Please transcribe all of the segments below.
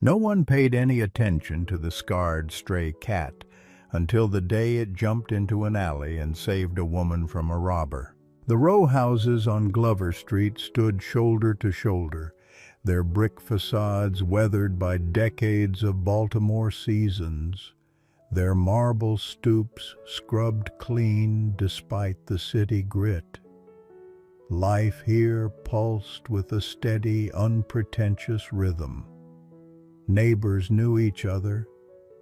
No one paid any attention to the scarred stray cat until the day it jumped into an alley and saved a woman from a robber. The row houses on Glover Street stood shoulder to shoulder, their brick facades weathered by decades of Baltimore seasons, their marble stoops scrubbed clean despite the city grit. Life here pulsed with a steady, unpretentious rhythm. Neighbors knew each other,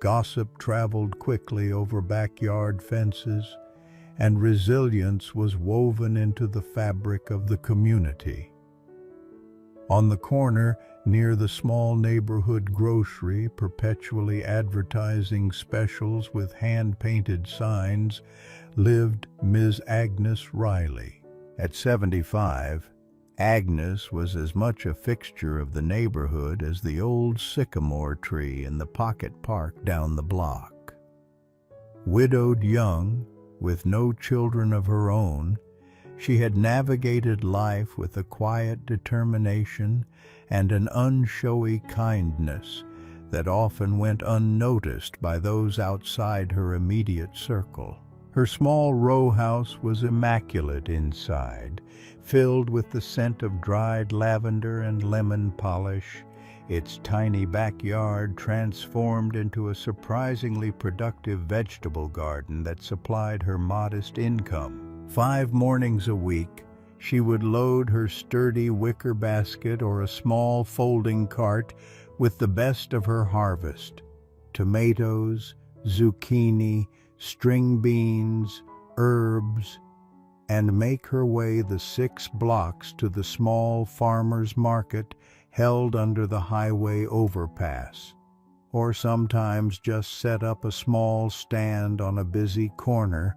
gossip traveled quickly over backyard fences, and resilience was woven into the fabric of the community. On the corner, near the small neighborhood grocery, perpetually advertising specials with hand-painted signs, lived Ms. Agnes Riley. At 75, Agnes was as much a fixture of the neighborhood as the old sycamore tree in the pocket park down the block. Widowed young, with no children of her own, she had navigated life with a quiet determination and an unshowy kindness that often went unnoticed by those outside her immediate circle. Her small row house was immaculate inside, filled with the scent of dried lavender and lemon polish, its tiny backyard transformed into a surprisingly productive vegetable garden that supplied her modest income. 5 mornings a week, she would load her sturdy wicker basket or a small folding cart with the best of her harvest: tomatoes, zucchini, string beans, herbs, and make her way the 6 blocks to the small farmer's market held under the highway overpass, or sometimes just set up a small stand on a busy corner,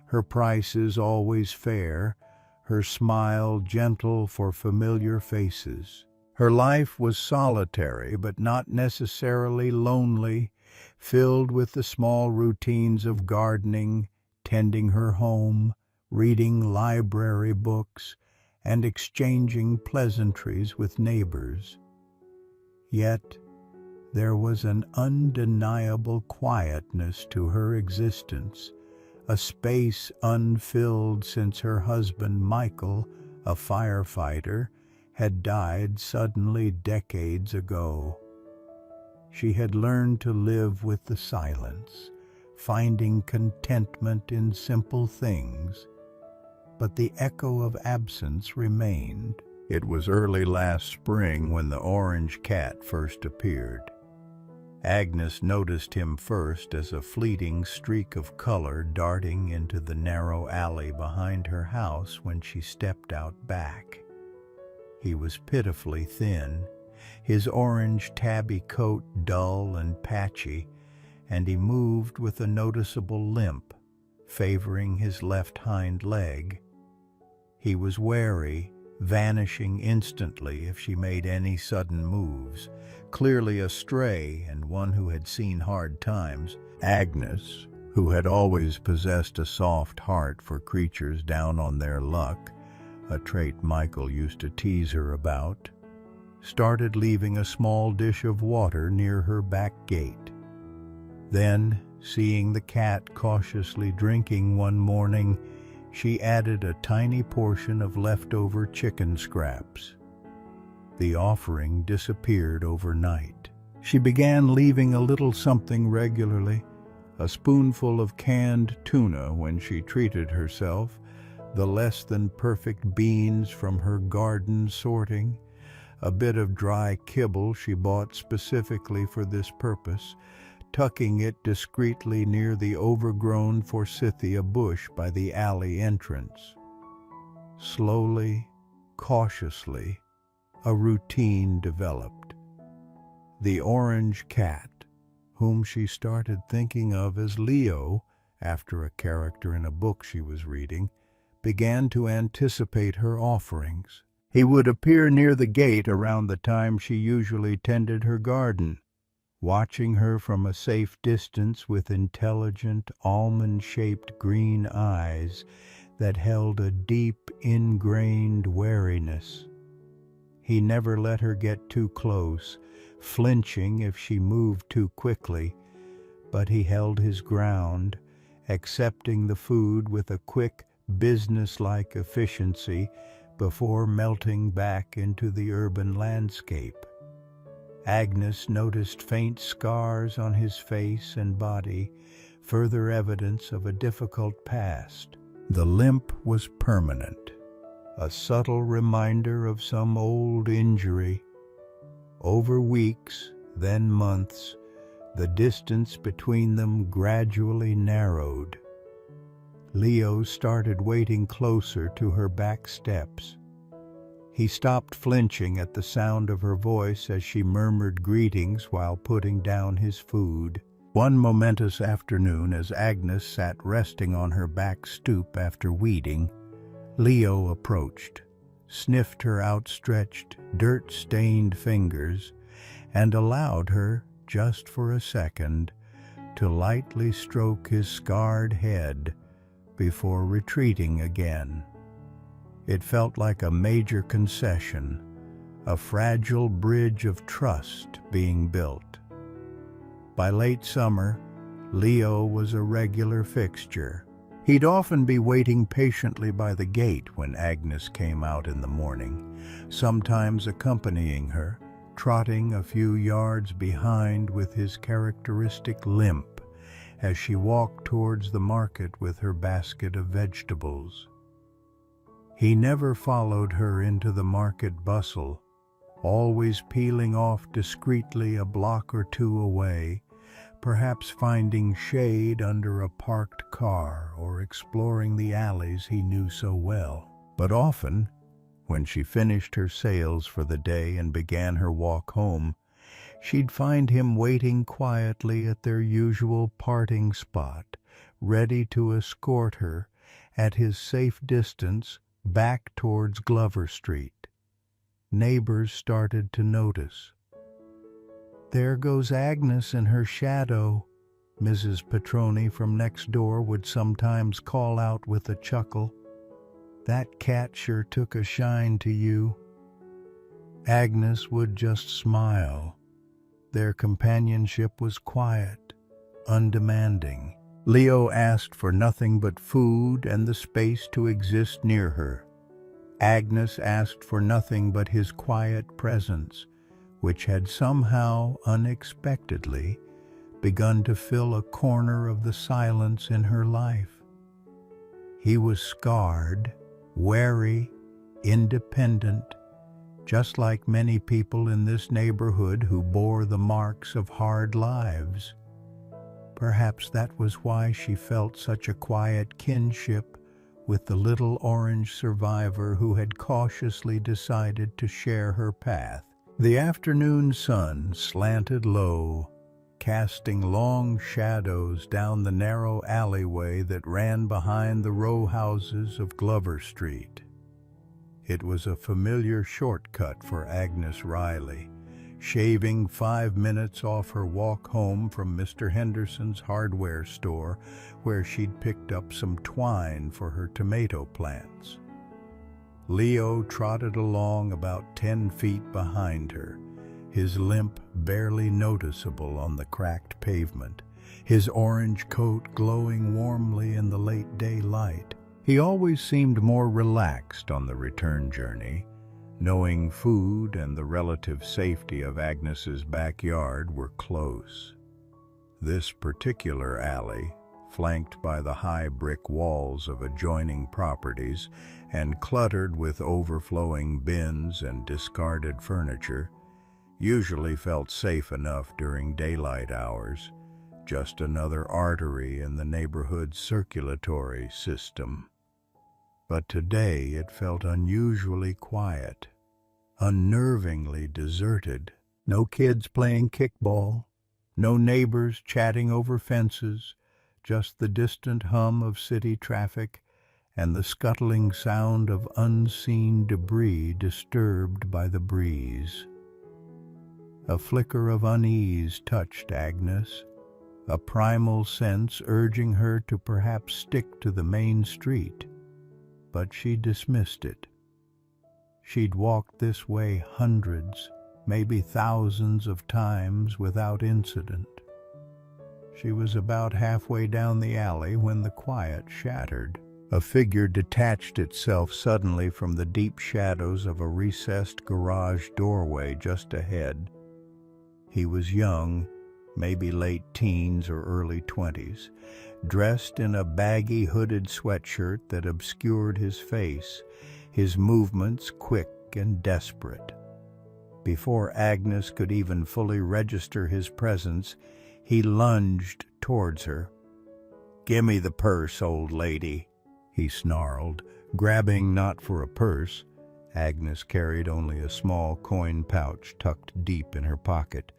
her prices always fair, her smile gentle for familiar faces. Her life was solitary but not necessarily lonely, filled with the small routines of gardening, tending her home, reading library books, and exchanging pleasantries with neighbors. Yet there was an undeniable quietness to her existence, a space unfilled since her husband Michael, a firefighter, had died suddenly decades ago. She had learned to live with the silence, finding contentment in simple things, but the echo of absence remained. It was early last spring when the orange cat first appeared. Agnes noticed him first as a fleeting streak of color darting into the narrow alley behind her house when she stepped out back. He was pitifully thin, his orange tabby coat dull and patchy, and he moved with a noticeable limp, favoring his left hind leg. He was wary, vanishing instantly if she made any sudden moves, clearly a stray and one who had seen hard times. Agnes, who had always possessed a soft heart for creatures down on their luck, a trait Michael used to tease her about, started leaving a small dish of water near her back gate. Then, seeing the cat cautiously drinking one morning, she added a tiny portion of leftover chicken scraps. The offering disappeared overnight. She began leaving a little something regularly, a spoonful of canned tuna when she treated herself, the less than perfect beans from her garden sorting, a bit of dry kibble she bought specifically for this purpose, tucking it discreetly near the overgrown forsythia bush by the alley entrance. Slowly, cautiously, a routine developed. The orange cat, whom she started thinking of as Leo, after a character in a book she was reading, began to anticipate her offerings. He would appear near the gate around the time she usually tended her garden, watching her from a safe distance with intelligent, almond-shaped green eyes that held a deep, ingrained wariness. He never let her get too close, flinching if she moved too quickly, but he held his ground, accepting the food with a quick, businesslike efficiency before melting back into the urban landscape. Agnes noticed faint scars on his face and body, further evidence of a difficult past. The limp was permanent, a subtle reminder of some old injury. Over weeks, then months, the distance between them gradually narrowed. Leo started wading closer to her back steps. He stopped flinching at the sound of her voice as she murmured greetings while putting down his food. One momentous afternoon, as Agnes sat resting on her back stoop after weeding, Leo approached, sniffed her outstretched, dirt-stained fingers, and allowed her, just for a second, to lightly stroke his scarred head before retreating again. It felt like a major concession, a fragile bridge of trust being built. By late summer, Leo was a regular fixture. He'd often be waiting patiently by the gate when Agnes came out in the morning, sometimes accompanying her, trotting a few yards behind with his characteristic limp as she walked towards the market with her basket of vegetables. He never followed her into the market bustle, always peeling off discreetly a block or two away, perhaps finding shade under a parked car or exploring the alleys he knew so well. But often, when she finished her sales for the day and began her walk home, she'd find him waiting quietly at their usual parting spot, ready to escort her, at his safe distance, back towards Glover Street. Neighbors started to notice. "There goes Agnes in her shadow," Mrs. Petroni from next door would sometimes call out with a chuckle. "That cat sure took a shine to you." Agnes would just smile. Their companionship was quiet, undemanding. Leo asked for nothing but food and the space to exist near her. Agnes asked for nothing but his quiet presence, which had somehow, unexpectedly, begun to fill a corner of the silence in her life. He was scarred, wary, independent, just like many people in this neighborhood who bore the marks of hard lives. Perhaps that was why she felt such a quiet kinship with the little orange survivor who had cautiously decided to share her path. The afternoon sun slanted low, casting long shadows down the narrow alleyway that ran behind the row houses of Glover Street. It was a familiar shortcut for Agnes Riley, shaving 5 minutes off her walk home from Mr. Henderson's hardware store, where she'd picked up some twine for her tomato plants. Leo trotted along about 10 feet behind her, his limp barely noticeable on the cracked pavement, his orange coat glowing warmly in the late daylight. He always seemed more relaxed on the return journey, knowing food and the relative safety of Agnes's backyard were close. This particular alley, flanked by the high brick walls of adjoining properties and cluttered with overflowing bins and discarded furniture, usually felt safe enough during daylight hours, just another artery in the neighborhood's circulatory system. But today it felt unusually quiet, unnervingly deserted. No kids playing kickball, no neighbors chatting over fences, just the distant hum of city traffic and the scuttling sound of unseen debris disturbed by the breeze. A flicker of unease touched Agnes, a primal sense urging her to perhaps stick to the main street. But she dismissed it. She'd walked this way hundreds, maybe thousands of times without incident. She was about halfway down the alley when the quiet shattered. A figure detached itself suddenly from the deep shadows of a recessed garage doorway just ahead. He was young, maybe late teens or early 20s, dressed in a baggy hooded sweatshirt that obscured his face, his movements quick and desperate. Before Agnes could even fully register his presence, he lunged towards her. "Gimme the purse, old lady," he snarled, grabbing not for a purse. Agnes carried only a small coin pouch tucked deep in her pocket,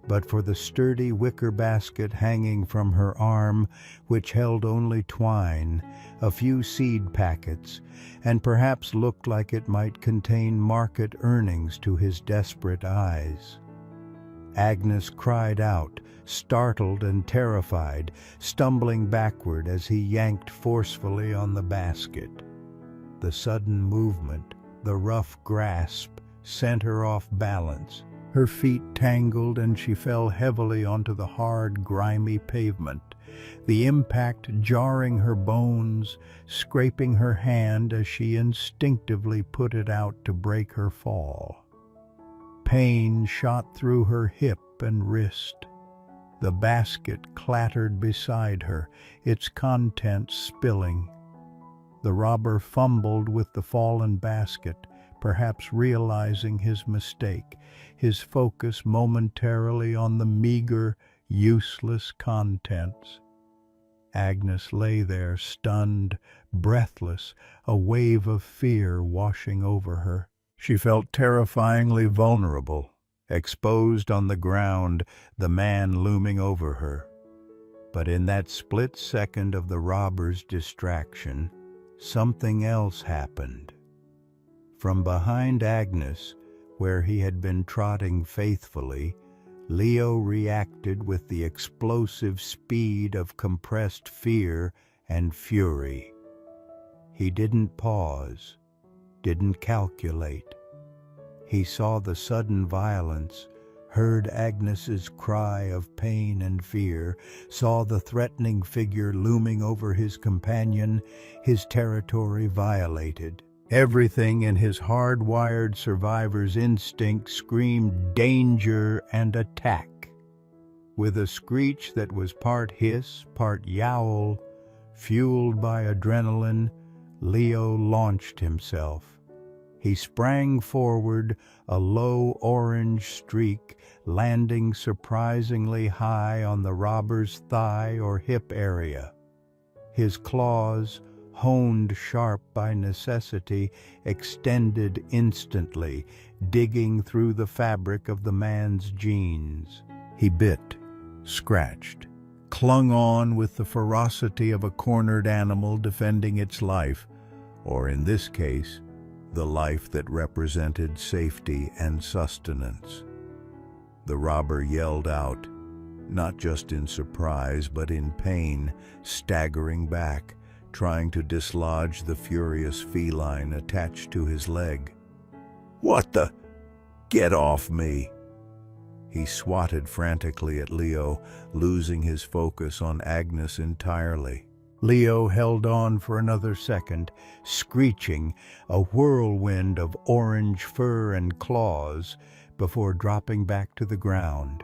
but for the sturdy wicker basket hanging from her arm, which held only twine, a few seed packets, and perhaps looked like it might contain market earnings to his desperate eyes. Agnes cried out, startled and terrified, stumbling backward as he yanked forcefully on the basket. The sudden movement, the rough grasp, sent her off balance. Her feet tangled and she fell heavily onto the hard, grimy pavement, the impact jarring her bones, scraping her hand as she instinctively put it out to break her fall. Pain shot through her hip and wrist. The basket clattered beside her, its contents spilling. The robber fumbled with the fallen basket, perhaps realizing his mistake, his focus momentarily on the meager, useless contents. Agnes lay there, stunned, breathless, a wave of fear washing over her. She felt terrifyingly vulnerable, exposed on the ground, the man looming over her. But in that split second of the robber's distraction, something else happened. From behind Agnes, where he had been trotting faithfully, Leo reacted with the explosive speed of compressed fear and fury. He didn't pause, didn't calculate. He saw the sudden violence, heard Agnes's cry of pain and fear, saw the threatening figure looming over his companion, his territory violated. Everything in his hard-wired survivor's instinct screamed danger and attack. With a screech that was part hiss, part yowl, fueled by adrenaline, Leo launched himself. He sprang forward, a low orange streak landing surprisingly high on the robber's thigh or hip area. His claws, honed sharp by necessity, extended instantly, digging through the fabric of the man's jeans. He bit, scratched, clung on with the ferocity of a cornered animal defending its life, or in this case, the life that represented safety and sustenance. The robber yelled out, not just in surprise but in pain, staggering back, trying to dislodge the furious feline attached to his leg. "What the? Get off me!" He swatted frantically at Leo, losing his focus on Agnes entirely. Leo held on for another second, screeching, a whirlwind of orange fur and claws, before dropping back to the ground.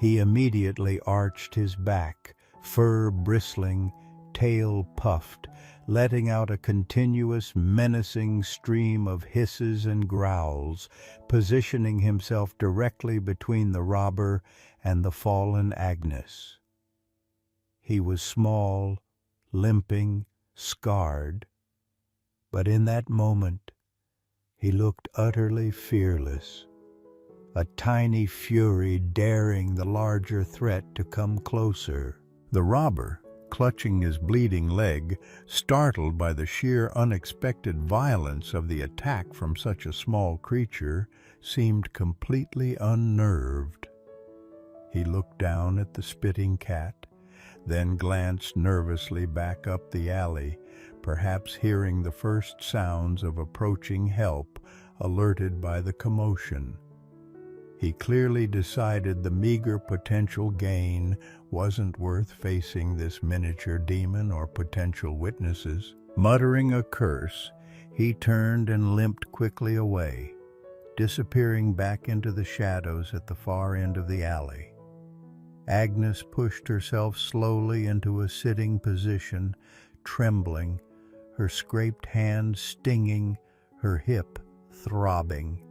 He immediately arched his back, fur bristling, tail puffed, letting out a continuous, menacing stream of hisses and growls, positioning himself directly between the robber and the fallen Agnes. He was small, limping, scarred, but in that moment he looked utterly fearless, a tiny fury daring the larger threat to come closer. The robber, clutching his bleeding leg, startled by the sheer unexpected violence of the attack from such a small creature, seemed completely unnerved. He looked down at the spitting cat, then glanced nervously back up the alley, perhaps hearing the first sounds of approaching help, alerted by the commotion. He clearly decided the meager potential gain wasn't worth facing this miniature demon or potential witnesses. Muttering a curse, he turned and limped quickly away, disappearing back into the shadows at the far end of the alley. Agnes pushed herself slowly into a sitting position, trembling, her scraped hand stinging, her hip throbbing.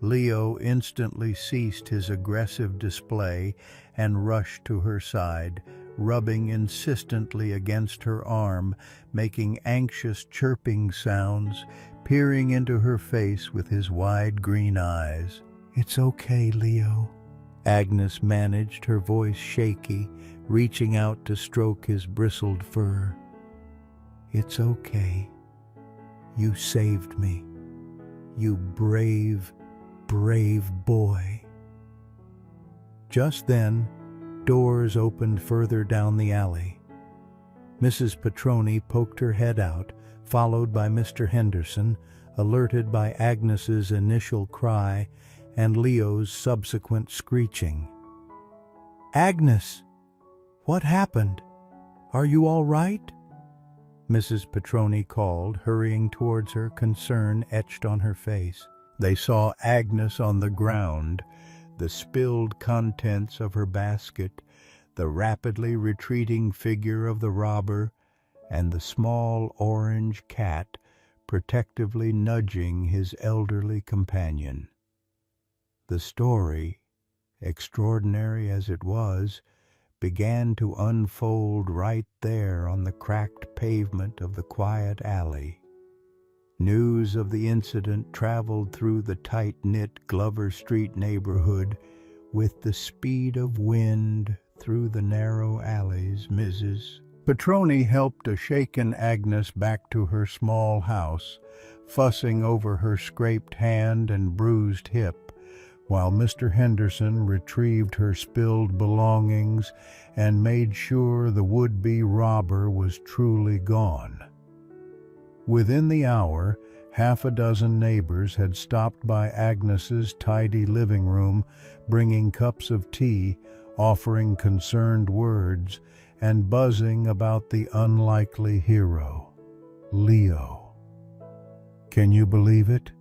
Leo instantly ceased his aggressive display and rushed to her side, rubbing insistently against her arm, making anxious chirping sounds, peering into her face with his wide green eyes. "It's okay, Leo," Agnes managed, her voice shaky, reaching out to stroke his bristled fur. "It's okay. You saved me. You brave boy." Just then, doors opened further down the alley. Mrs. Petroni poked her head out, followed by Mr. Henderson, alerted by Agnes's initial cry and Leo's subsequent screeching. "Agnes, what happened? Are you all right?" Mrs. Petroni called, hurrying towards her, concern etched on her face. They saw Agnes on the ground, the spilled contents of her basket, the rapidly retreating figure of the robber, and the small orange cat protectively nudging his elderly companion. The story, extraordinary as it was, began to unfold right there on the cracked pavement of the quiet alley. News of the incident traveled through the tight-knit Glover Street neighborhood with the speed of wind through the narrow alleys. Mrs. Petroni helped a shaken Agnes back to her small house, fussing over her scraped hand and bruised hip, while Mr. Henderson retrieved her spilled belongings and made sure the would-be robber was truly gone. Within the hour, half a dozen neighbors had stopped by Agnes's tidy living room, bringing cups of tea, offering concerned words, and buzzing about the unlikely hero, Leo. "Can you believe it?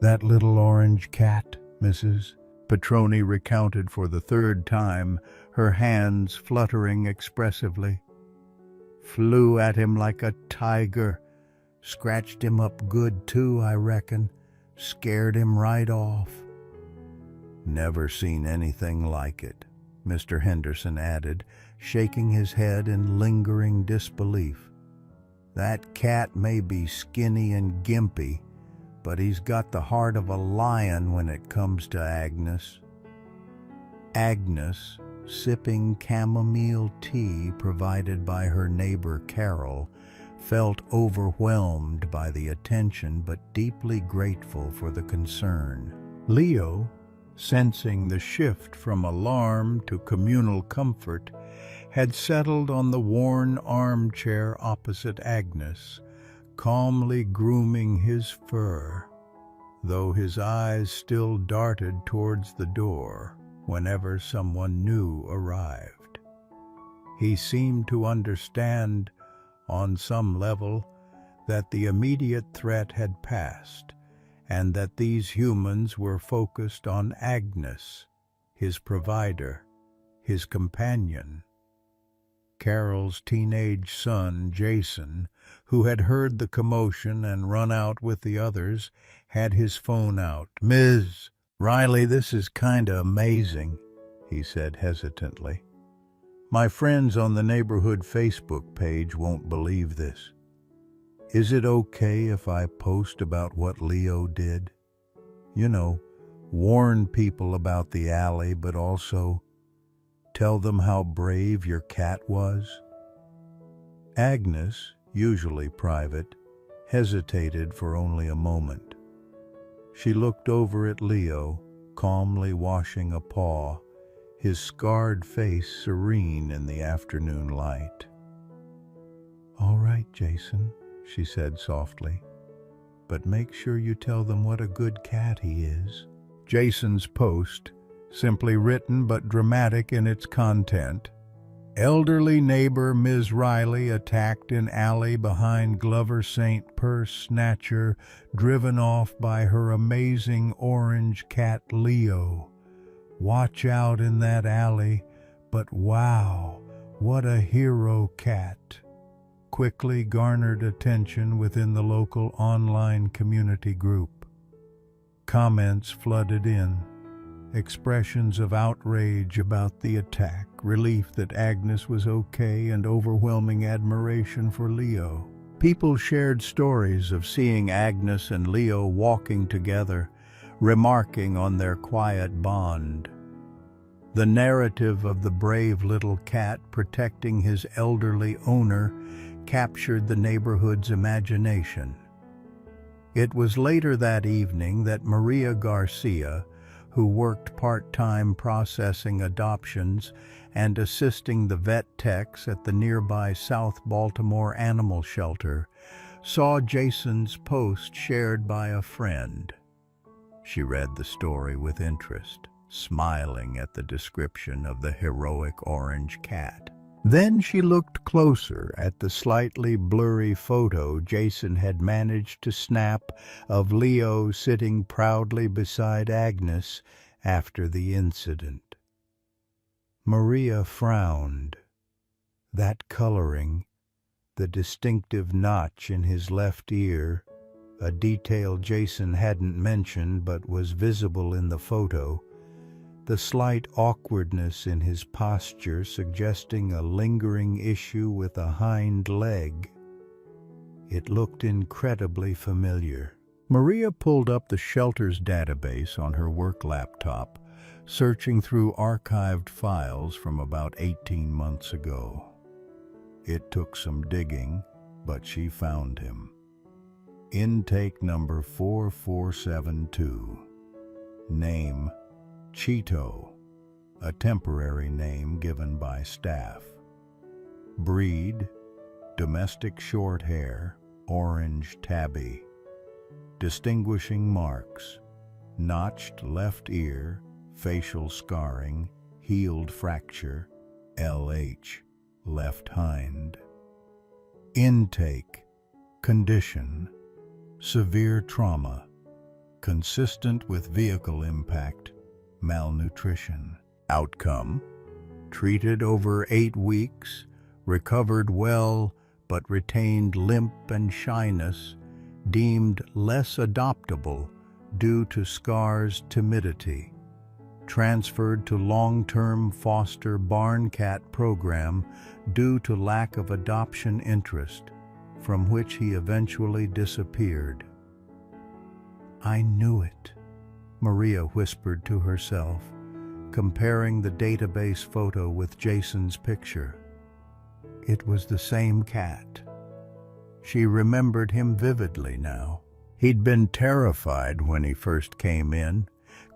That little orange cat," Mrs. Petroni recounted for the third time, her hands fluttering expressively. "Flew at him like a tiger. Scratched him up good too, I reckon. Scared him right off." "Never seen anything like it," Mr. Henderson added, shaking his head in lingering disbelief. "That cat may be skinny and gimpy, but he's got the heart of a lion when it comes to Agnes." Agnes, sipping chamomile tea provided by her neighbor Carol, felt overwhelmed by the attention but deeply grateful for the concern. Leo, sensing the shift from alarm to communal comfort, had settled on the worn armchair opposite Agnes, calmly grooming his fur, though his eyes still darted towards the door whenever someone new arrived. He seemed to understand, on some level, that the immediate threat had passed, and that these humans were focused on Agnes, his provider, his companion. Carol's teenage son, Jason, who had heard the commotion and run out with the others, had his phone out. "Ms. Riley, this is kinda amazing," he said hesitantly. "My friends on the neighborhood Facebook page won't believe this. Is it okay if I post about what Leo did? You know, warn people about the alley, but also tell them how brave your cat was?" Agnes, usually private, hesitated for only a moment. She looked over at Leo, calmly washing a paw, his scarred face serene in the afternoon light. "All right, Jason," she said softly, "but make sure you tell them what a good cat he is." Jason's post, simply written but dramatic in its content. Elderly neighbor Ms. Riley attacked in alley behind Glover St. Purse snatcher, driven off by her amazing orange cat Leo. Watch out in that alley, but wow, what a hero cat. Quickly garnered attention within the local online community group. Comments flooded in. Expressions of outrage about the attack, relief that Agnes was okay, and overwhelming admiration for Leo. People shared stories of seeing Agnes and Leo walking together, remarking on their quiet bond. The narrative of the brave little cat protecting his elderly owner captured the neighborhood's imagination. It was later that evening that Maria Garcia, who worked part-time processing adoptions and assisting the vet techs at the nearby South Baltimore Animal Shelter, saw Jason's post shared by a friend. She read the story with interest, smiling at the description of the heroic orange cat. Then she looked closer at the slightly blurry photo Jason had managed to snap of Leo sitting proudly beside Agnes after the incident. Maria frowned. That coloring, the distinctive notch in his left ear, a detail Jason hadn't mentioned but was visible in the photo, the slight awkwardness in his posture suggesting a lingering issue with a hind leg. It looked incredibly familiar. Maria pulled up the shelter's database on her work laptop, searching through archived files from about 18 months ago. It took some digging, but she found him. Intake number 4472. Name Cheeto, a temporary name given by staff. Breed, domestic short hair, orange tabby. Distinguishing marks, notched left ear, facial scarring, healed fracture, LH, left hind. Intake, condition, severe trauma, consistent with vehicle impact, malnutrition. Outcome, treated over 8 weeks, recovered well but retained limp and shyness, deemed less adoptable due to scar's timidity. Transferred to long-term foster barn cat program due to lack of adoption interest, from which he eventually disappeared. I knew it, Maria whispered to herself, comparing the database photo with Jason's picture. It was the same cat. She remembered him vividly now. He'd been terrified when he first came in,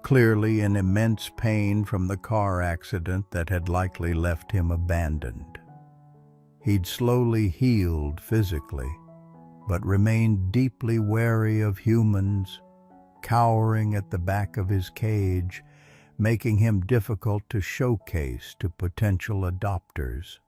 clearly in immense pain from the car accident that had likely left him abandoned. He'd slowly healed physically, but remained deeply wary of humans, cowering at the back of his cage, making him difficult to showcase to potential adopters.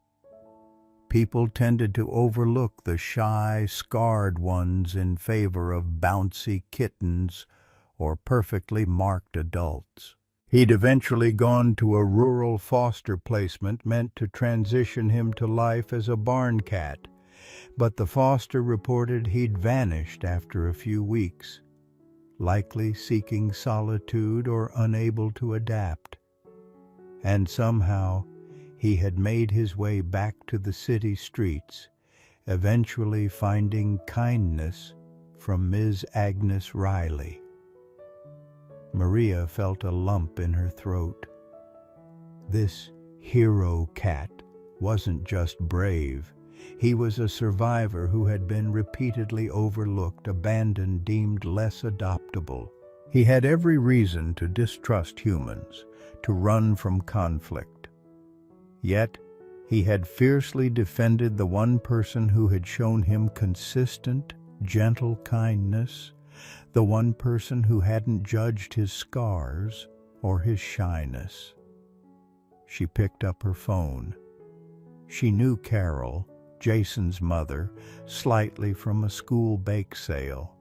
People tended to overlook the shy, scarred ones in favor of bouncy kittens or perfectly marked adults. He'd eventually gone to a rural foster placement meant to transition him to life as a barn cat, but the foster reported he'd vanished after a few weeks, likely seeking solitude or unable to adapt. And somehow, he had made his way back to the city streets, eventually finding kindness from Ms. Agnes Riley. Maria felt a lump in her throat. This hero cat wasn't just brave. He was a survivor who had been repeatedly overlooked, abandoned, deemed less adoptable. He had every reason to distrust humans, to run from conflict. Yet, he had fiercely defended the one person who had shown him consistent, gentle kindness, the one person who hadn't judged his scars or his shyness. She picked up her phone. She knew Carol, Jason's mother, slightly from a school bake sale.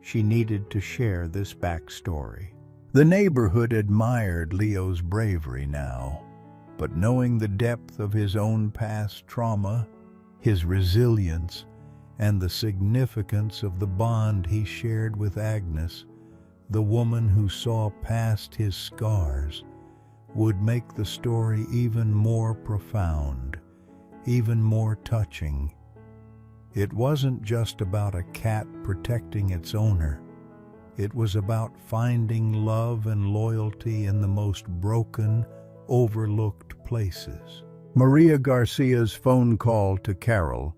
She needed to share this backstory. The neighborhood admired Leo's bravery now, but knowing the depth of his own past trauma, his resilience, and the significance of the bond he shared with Agnes, the woman who saw past his scars, would make the story even more profound, even more touching. It wasn't just about a cat protecting its owner. It was about finding love and loyalty in the most broken, overlooked places. Maria Garcia's phone call to Carol,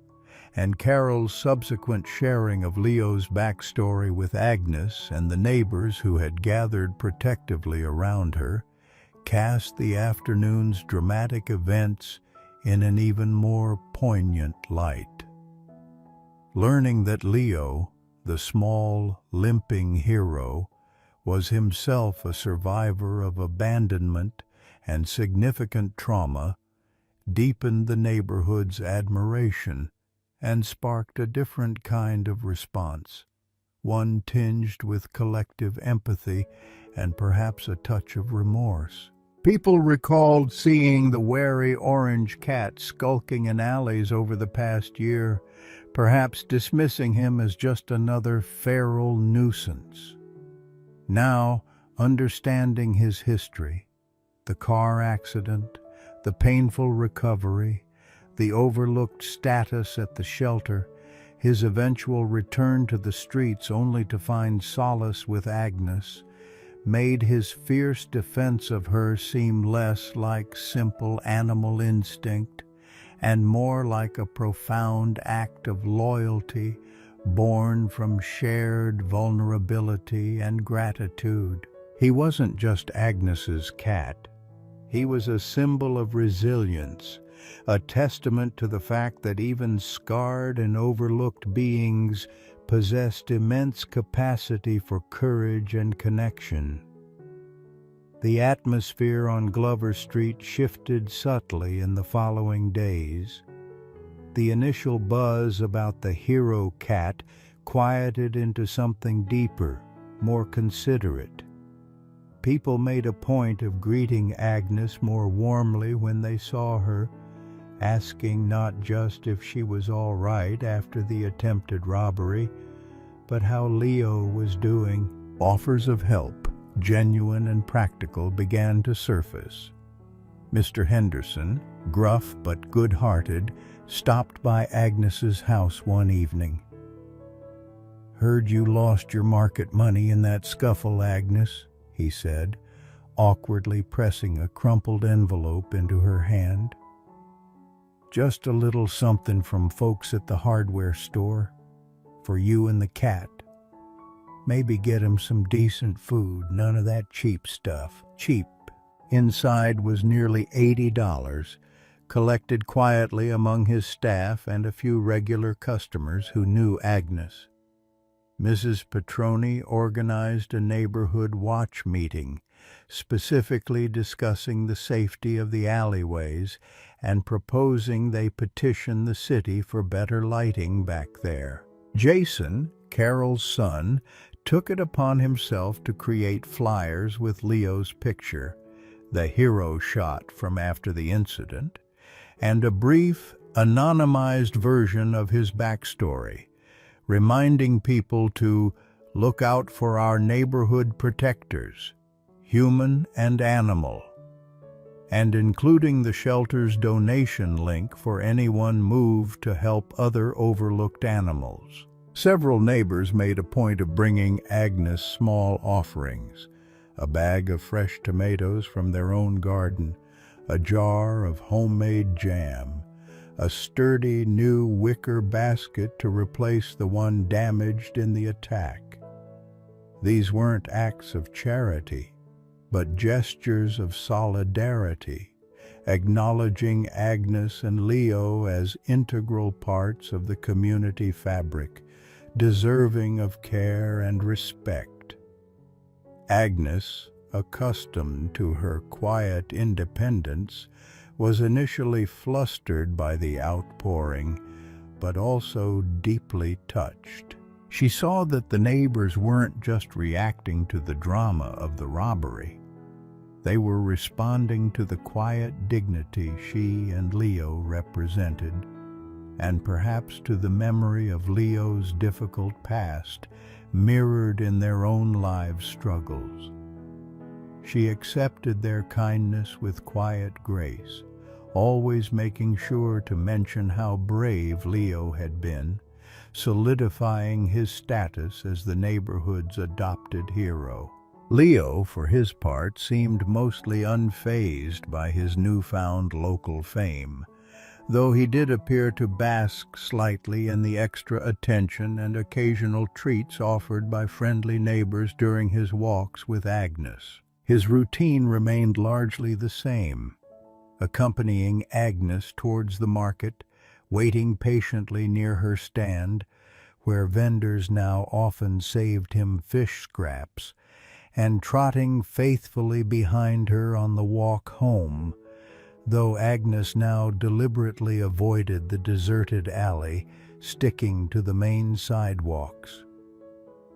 and Carol's subsequent sharing of Leo's backstory with Agnes and the neighbors who had gathered protectively around her, cast the afternoon's dramatic events in an even more poignant light. Learning that Leo, the small, limping hero, was himself a survivor of abandonment and significant trauma, deepened the neighborhood's admiration and sparked a different kind of response, one tinged with collective empathy and perhaps a touch of remorse. People recalled seeing the wary orange cat skulking in alleys over the past year, perhaps dismissing him as just another feral nuisance. Now, understanding his history, the car accident, the painful recovery, the overlooked status at the shelter, his eventual return to the streets only to find solace with Agnes, made his fierce defense of her seem less like simple animal instinct and more like a profound act of loyalty born from shared vulnerability and gratitude. He wasn't just Agnes's cat. He was a symbol of resilience, a testament to the fact that even scarred and overlooked beings possessed immense capacity for courage and connection. The atmosphere on Glover Street shifted subtly in the following days. The initial buzz about the hero cat quieted into something deeper, more considerate. People made a point of greeting Agnes more warmly when they saw her, asking not just if she was all right after the attempted robbery, but how Leo was doing. Offers of help, genuine and practical, began to surface. Mr. Henderson, gruff but good-hearted, stopped by Agnes's house one evening. "Heard you lost your market money in that scuffle, Agnes," he said, awkwardly pressing a crumpled envelope into her hand. "Just a little something from folks at the hardware store, for you and the cat. Maybe get him some decent food, none of that cheap stuff." Cheap. Inside was nearly $80, collected quietly among his staff and a few regular customers who knew Agnes. Mrs. Petroni organized a neighborhood watch meeting, specifically discussing the safety of the alleyways and proposing they petition the city for better lighting back there. Jason, Carol's son, took it upon himself to create flyers with Leo's picture, the hero shot from after the incident, and a brief, anonymized version of his backstory, reminding people to look out for our neighborhood protectors, human and animal, and including the shelter's donation link for anyone moved to help other overlooked animals. Several neighbors made a point of bringing Agnes small offerings: a bag of fresh tomatoes from their own garden, a jar of homemade jam, a sturdy new wicker basket to replace the one damaged in the attack. These weren't acts of charity, but gestures of solidarity, acknowledging Agnes and Leo as integral parts of the community fabric, deserving of care and respect. Agnes, accustomed to her quiet independence, was initially flustered by the outpouring, but also deeply touched. She saw that the neighbors weren't just reacting to the drama of the robbery. They were responding to the quiet dignity she and Leo represented, and perhaps to the memory of Leo's difficult past mirrored in their own lives' struggles. She accepted their kindness with quiet grace, always making sure to mention how brave Leo had been, solidifying his status as the neighborhood's adopted hero. Leo, for his part, seemed mostly unfazed by his newfound local fame, though he did appear to bask slightly in the extra attention and occasional treats offered by friendly neighbors during his walks with Agnes. His routine remained largely the same, accompanying Agnes towards the market, waiting patiently near her stand, where vendors now often saved him fish scraps, and trotting faithfully behind her on the walk home, though Agnes now deliberately avoided the deserted alley, sticking to the main sidewalks.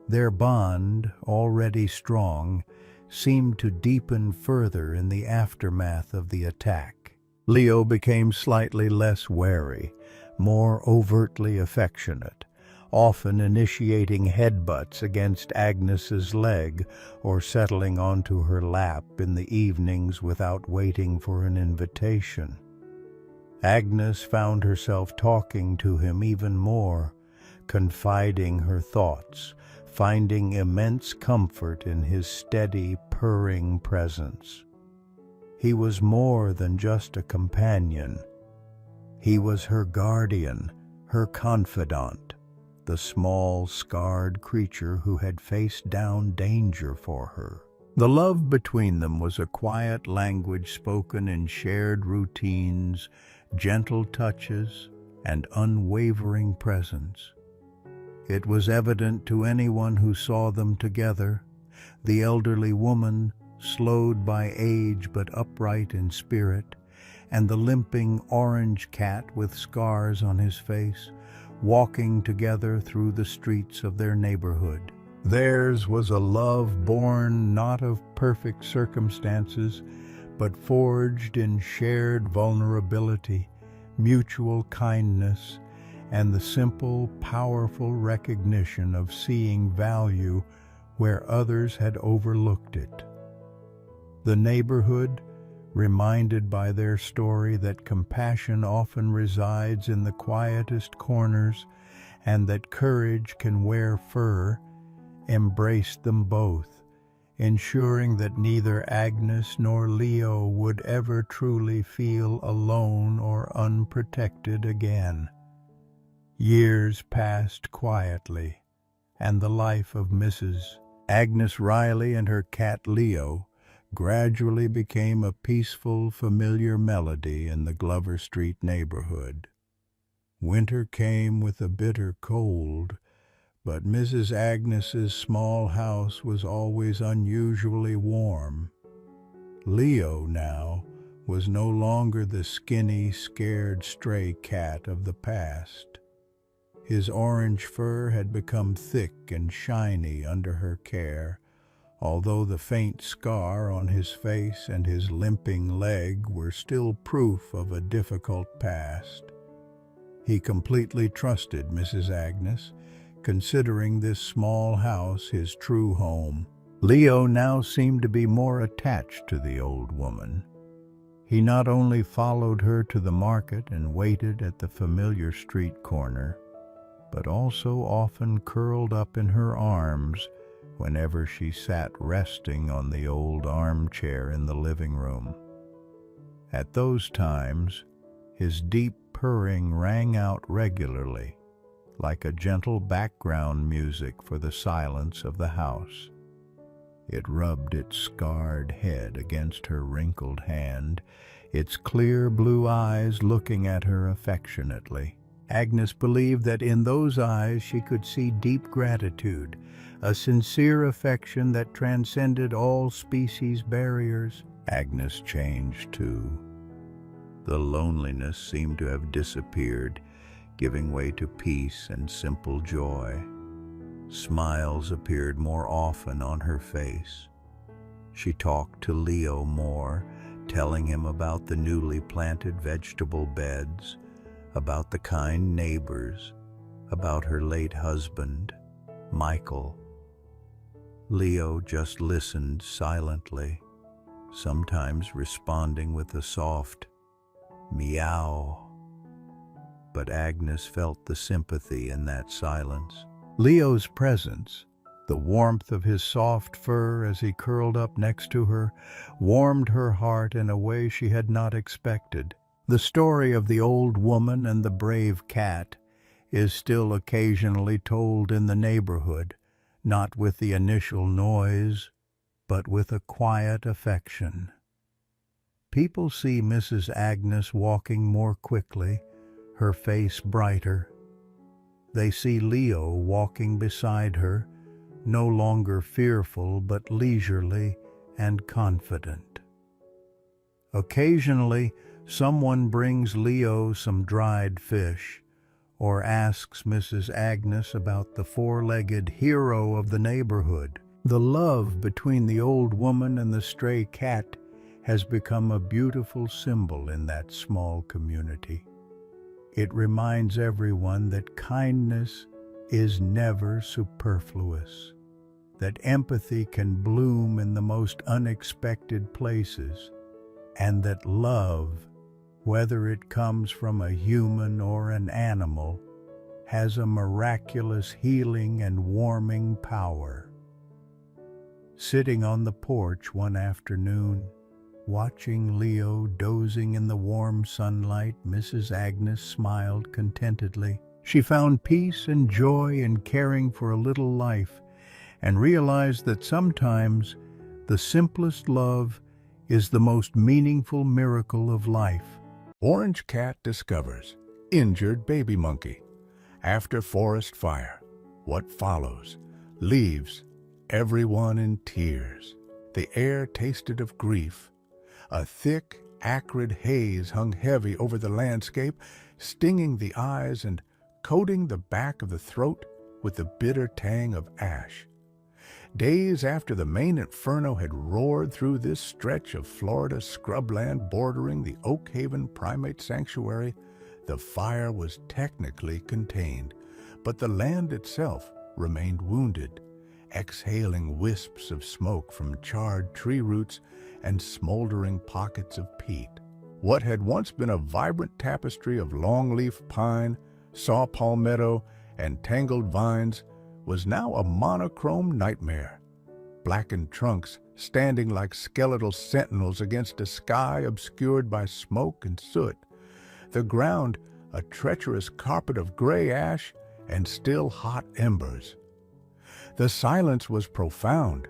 Their bond, already strong, seemed to deepen further in the aftermath of the attack. Leo became slightly less wary, more overtly affectionate, often initiating headbutts against Agnes's leg or settling onto her lap in the evenings without waiting for an invitation. Agnes found herself talking to him even more, confiding her thoughts, finding immense comfort in his steady, purring presence. He was more than just a companion. He was her guardian, her confidant, the small, scarred creature who had faced down danger for her. The love between them was a quiet language spoken in shared routines, gentle touches, and unwavering presence. It was evident to anyone who saw them together, the elderly woman, slowed by age but upright in spirit, and the limping orange cat with scars on his face, walking together through the streets of their neighborhood. Theirs was a love born not of perfect circumstances, but forged in shared vulnerability, mutual kindness, and the simple, powerful recognition of seeing value where others had overlooked it. The neighborhood, reminded by their story that compassion often resides in the quietest corners and that courage can wear fur, embraced them both, ensuring that neither Agnes nor Leo would ever truly feel alone or unprotected again. Years passed quietly, and the life of Mrs. Agnes Riley and her cat Leo gradually became a peaceful, familiar melody in the Glover Street neighborhood. Winter came with a bitter cold, but Mrs. Agnes's small house was always unusually warm. Leo now was no longer the skinny, scared stray cat of the past. His orange fur had become thick and shiny under her care, although the faint scar on his face and his limping leg were still proof of a difficult past. He completely trusted Mrs. Agnes, considering this small house his true home. Leo now seemed to be more attached to the old woman. He not only followed her to the market and waited at the familiar street corner, but also often curled up in her arms whenever she sat resting on the old armchair in the living room. At those times, his deep purring rang out regularly, like a gentle background music for the silence of the house. It rubbed its scarred head against her wrinkled hand, its clear blue eyes looking at her affectionately. Agnes believed that in those eyes she could see deep gratitude, a sincere affection that transcended all species barriers. Agnes changed too. The loneliness seemed to have disappeared, giving way to peace and simple joy. Smiles appeared more often on her face. She talked to Leo more, telling him about the newly planted vegetable beds, about the kind neighbors, about her late husband, Michael. Leo just listened silently, sometimes responding with a soft meow. But Agnes felt the sympathy in that silence. Leo's presence, the warmth of his soft fur as he curled up next to her, warmed her heart in a way she had not expected. The story of the old woman and the brave cat is still occasionally told in the neighborhood, not with the initial noise, but with a quiet affection. People see Mrs. Agnes walking more quickly, her face brighter. They see Leo walking beside her, no longer fearful but leisurely and confident. Occasionally, someone brings Leo some dried fish, or asks Mrs. Agnes about the four-legged hero of the neighborhood. The love between the old woman and the stray cat has become a beautiful symbol in that small community. It reminds everyone that kindness is never superfluous, that empathy can bloom in the most unexpected places, and that love, whether it comes from a human or an animal, has a miraculous healing and warming power. Sitting on the porch one afternoon, watching Leo dozing in the warm sunlight, Mrs. Agnes smiled contentedly. She found peace and joy in caring for a little life and realized that sometimes the simplest love is the most meaningful miracle of life. Orange cat discovers injured baby monkey. After forest fire, what follows leaves everyone in tears. The air tasted of grief. A thick, acrid haze hung heavy over the landscape, stinging the eyes and coating the back of the throat with the bitter tang of ash. Days after the main inferno had roared through this stretch of Florida scrubland bordering the Oak Haven Primate Sanctuary, the fire was technically contained, but the land itself remained wounded, exhaling wisps of smoke from charred tree roots and smoldering pockets of peat. What had once been a vibrant tapestry of longleaf pine, saw palmetto, and tangled vines was now a monochrome nightmare. Blackened trunks standing like skeletal sentinels against a sky obscured by smoke and soot. The ground a treacherous carpet of gray ash and still hot embers. The silence was profound,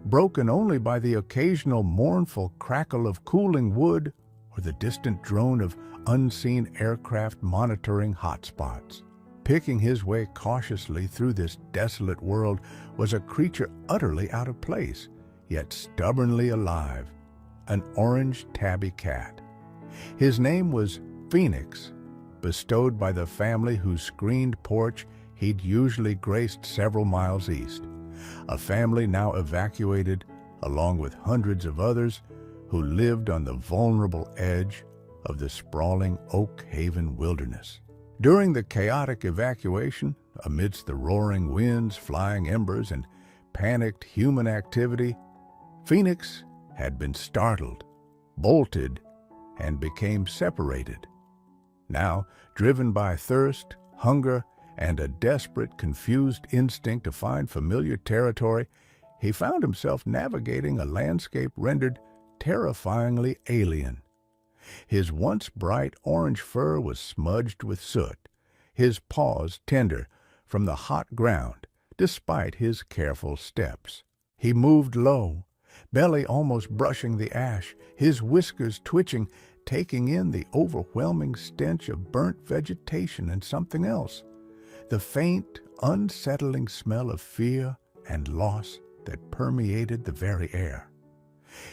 broken only by the occasional mournful crackle of cooling wood or the distant drone of unseen aircraft monitoring hotspots. Picking his way cautiously through this desolate world was a creature utterly out of place, yet stubbornly alive, an orange tabby cat. His name was Phoenix, bestowed by the family whose screened porch he'd usually graced several miles east, a family now evacuated along with hundreds of others who lived on the vulnerable edge of the sprawling Oak Haven wilderness. During the chaotic evacuation, amidst the roaring winds, flying embers, and panicked human activity, Phoenix had been startled, bolted, and became separated. Now, driven by thirst, hunger, and a desperate, confused instinct to find familiar territory, he found himself navigating a landscape rendered terrifyingly alien. His once bright orange fur was smudged with soot, his paws tender from the hot ground, despite his careful steps. He moved low, belly almost brushing the ash, his whiskers twitching, taking in the overwhelming stench of burnt vegetation and something else, the faint, unsettling smell of fear and loss that permeated the very air.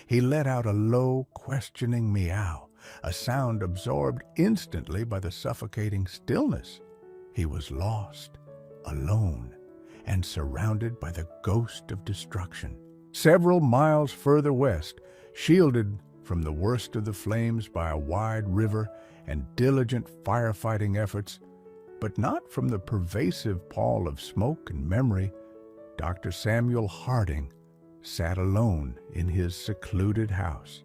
He let out a low, questioning meow, a sound absorbed instantly by the suffocating stillness. He was lost, alone, and surrounded by the ghost of destruction. Several miles further west, shielded from the worst of the flames by a wide river and diligent firefighting efforts, but not from the pervasive pall of smoke and memory, Dr. Samuel Harding sat alone in his secluded house.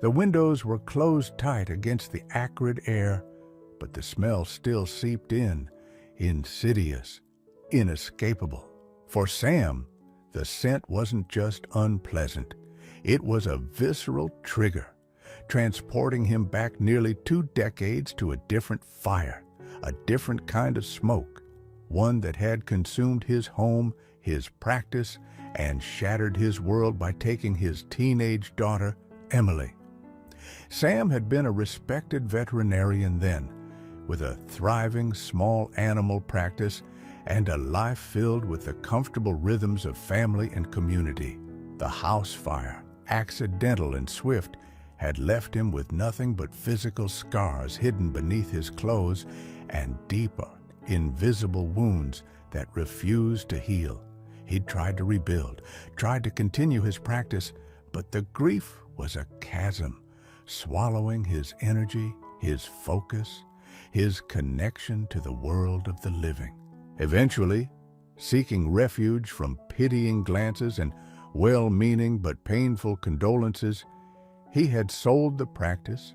The windows were closed tight against the acrid air, but the smell still seeped in, insidious, inescapable. For Sam, the scent wasn't just unpleasant. It was a visceral trigger, transporting him back nearly 2 decades to a different fire, a different kind of smoke, one that had consumed his home, his practice, and shattered his world by taking his teenage daughter, Emily. Sam had been a respected veterinarian then, with a thriving small animal practice and a life filled with the comfortable rhythms of family and community. The house fire, accidental and swift, had left him with nothing but physical scars hidden beneath his clothes and deeper, invisible wounds that refused to heal. He'd tried to rebuild, tried to continue his practice, but the grief was a chasm, swallowing his energy, his focus, his connection to the world of the living. Eventually, seeking refuge from pitying glances and well-meaning but painful condolences, he had sold the practice,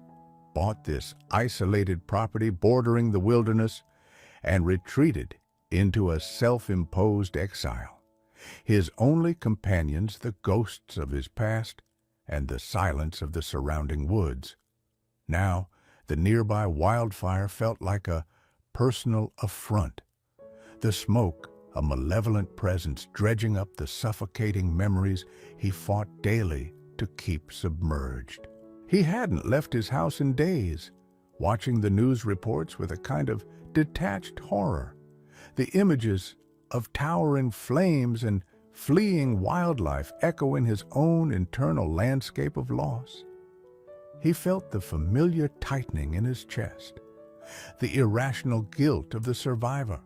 bought this isolated property bordering the wilderness, and retreated into a self-imposed exile. His only companions the ghosts of his past and the silence of the surrounding woods. Now, the nearby wildfire felt like a personal affront. The smoke, a malevolent presence dredging up the suffocating memories he fought daily to keep submerged. He hadn't left his house in days, watching the news reports with a kind of detached horror. The images of towering flames and fleeing wildlife echo in his own internal landscape of loss. He felt the familiar tightening in his chest, the irrational guilt of the survivor,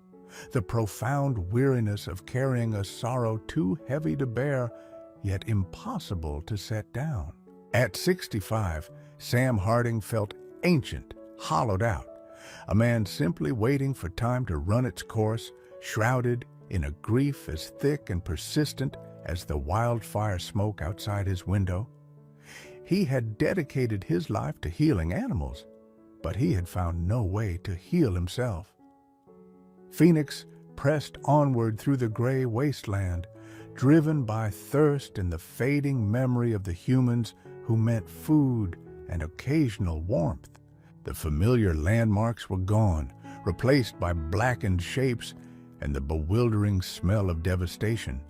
the profound weariness of carrying a sorrow too heavy to bear, yet impossible to set down. At 65, Sam Harding felt ancient, hollowed out, a man simply waiting for time to run its course, shrouded in a grief as thick and persistent as the wildfire smoke outside his window. He had dedicated his life to healing animals, but he had found no way to heal himself. Phoenix pressed onward through the gray wasteland, driven by thirst and the fading memory of the humans who meant food and occasional warmth. The familiar landmarks were gone, replaced by blackened shapes and the bewildering smell of devastation.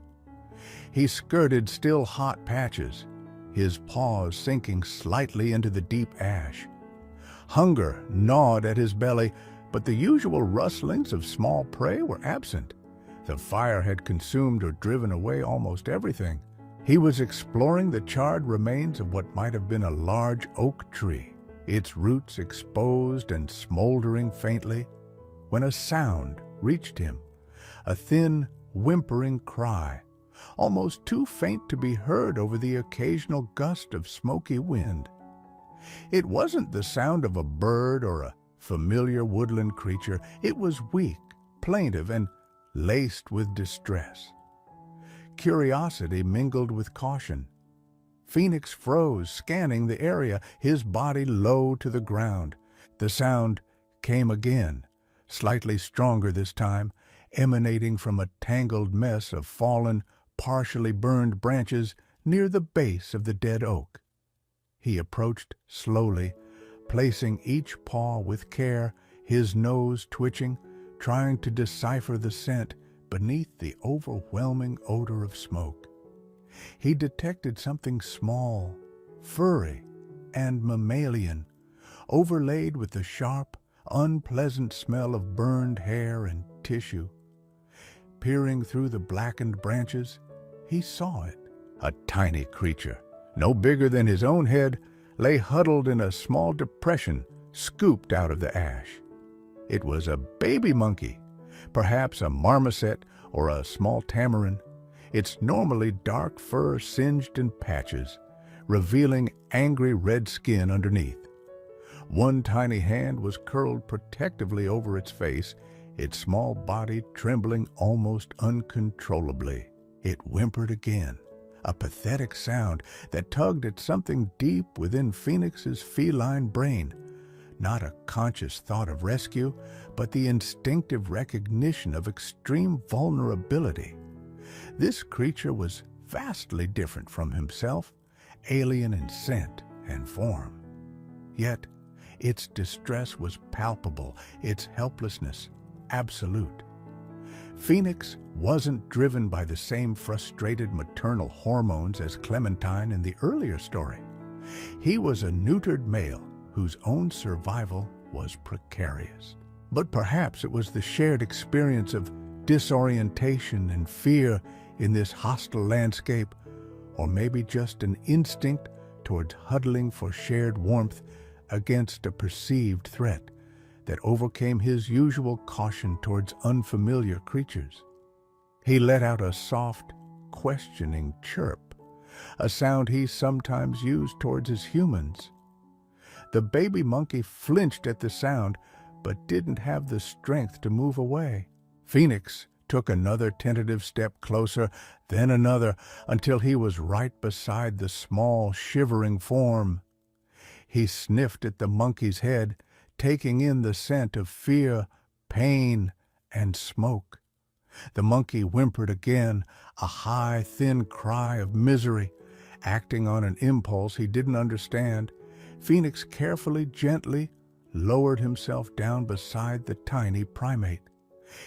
He skirted still hot patches, his paws sinking slightly into the deep ash. Hunger gnawed at his belly, but the usual rustlings of small prey were absent. The fire had consumed or driven away almost everything. He was exploring the charred remains of what might have been a large oak tree, its roots exposed and smoldering faintly, when a sound reached him, a thin, whimpering cry, almost too faint to be heard over the occasional gust of smoky wind. It wasn't the sound of a bird or a familiar woodland creature. It was weak, plaintive, and laced with distress. Curiosity mingled with caution. Phoenix froze, scanning the area, his body low to the ground. The sound came again, slightly stronger this time, emanating from a tangled mess of fallen, partially burned branches near the base of the dead oak. He approached slowly, placing each paw with care, his nose twitching, trying to decipher the scent beneath the overwhelming odor of smoke. He detected something small, furry, and mammalian, overlaid with the sharp, unpleasant smell of burned hair and tissue. Peering through the blackened branches, he saw it. A tiny creature, no bigger than his own head, lay huddled in a small depression scooped out of the ash. It was a baby monkey, perhaps a marmoset or a small tamarin, its normally dark fur singed in patches, revealing angry red skin underneath. One tiny hand was curled protectively over its face, its small body trembling almost uncontrollably. It whimpered again, a pathetic sound that tugged at something deep within Phoenix's feline brain. Not a conscious thought of rescue, but the instinctive recognition of extreme vulnerability. This creature was vastly different from himself, alien in scent and form. Yet, its distress was palpable, its helplessness absolute. Phoenix wasn't driven by the same frustrated maternal hormones as Clementine in the earlier story. He was a neutered male whose own survival was precarious. But perhaps it was the shared experience of disorientation and fear in this hostile landscape, or maybe just an instinct towards huddling for shared warmth against a perceived threat that overcame his usual caution towards unfamiliar creatures. He let out a soft, questioning chirp, a sound he sometimes used towards his humans. The baby monkey flinched at the sound, but didn't have the strength to move away. Phoenix took another tentative step closer, then another, until he was right beside the small, shivering form. He sniffed at the monkey's head, taking in the scent of fear, pain, and smoke. The monkey whimpered again, a high, thin cry of misery. Acting on an impulse he didn't understand, Phoenix carefully, gently lowered himself down beside the tiny primate.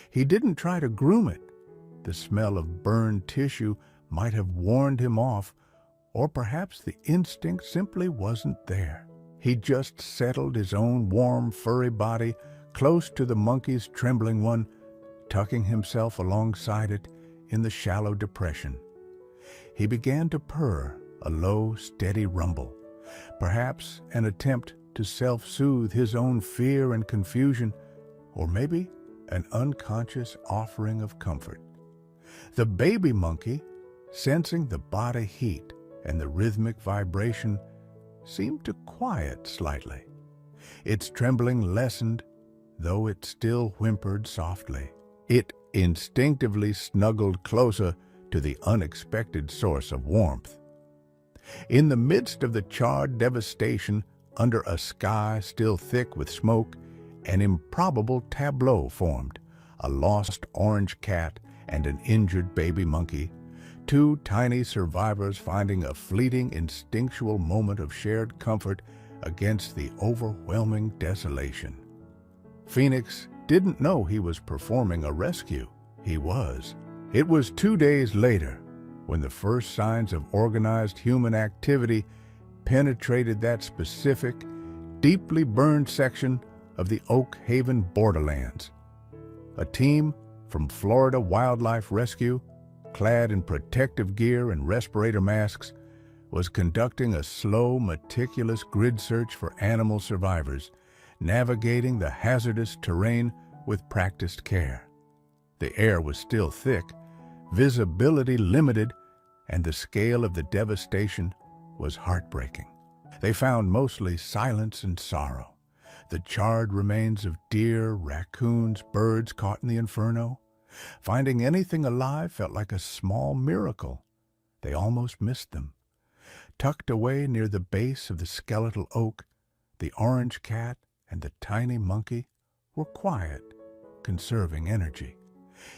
He didn't try to groom it. The smell of burned tissue might have warned him off, or perhaps the instinct simply wasn't there. He just settled his own warm, furry body close to the monkey's trembling one, tucking himself alongside it in the shallow depression. He began to purr, a low, steady rumble, perhaps an attempt to self-soothe his own fear and confusion, or maybe an unconscious offering of comfort. The baby monkey, sensing the body heat and the rhythmic vibration, seemed to quiet slightly. Its trembling lessened, though it still whimpered softly. It instinctively snuggled closer to the unexpected source of warmth. In the midst of the charred devastation, under a sky still thick with smoke, an improbable tableau formed: a lost orange cat and an injured baby monkey, two tiny survivors finding a fleeting instinctual moment of shared comfort against the overwhelming desolation. Phoenix didn't know he was performing a rescue. He was. It was 2 days later when the first signs of organized human activity penetrated that specific, deeply burned section of the Oak Haven borderlands. A team from Florida Wildlife Rescue, clad in protective gear and respirator masks, was conducting a slow, meticulous grid search for animal survivors, navigating the hazardous terrain with practiced care. The air was still thick, visibility limited, and the scale of the devastation was heartbreaking. They found mostly silence and sorrow, the charred remains of deer, raccoons, birds caught in the inferno. Finding anything alive felt like a small miracle. They almost missed them. Tucked away near the base of the skeletal oak, the orange cat and the tiny monkey were quiet, conserving energy.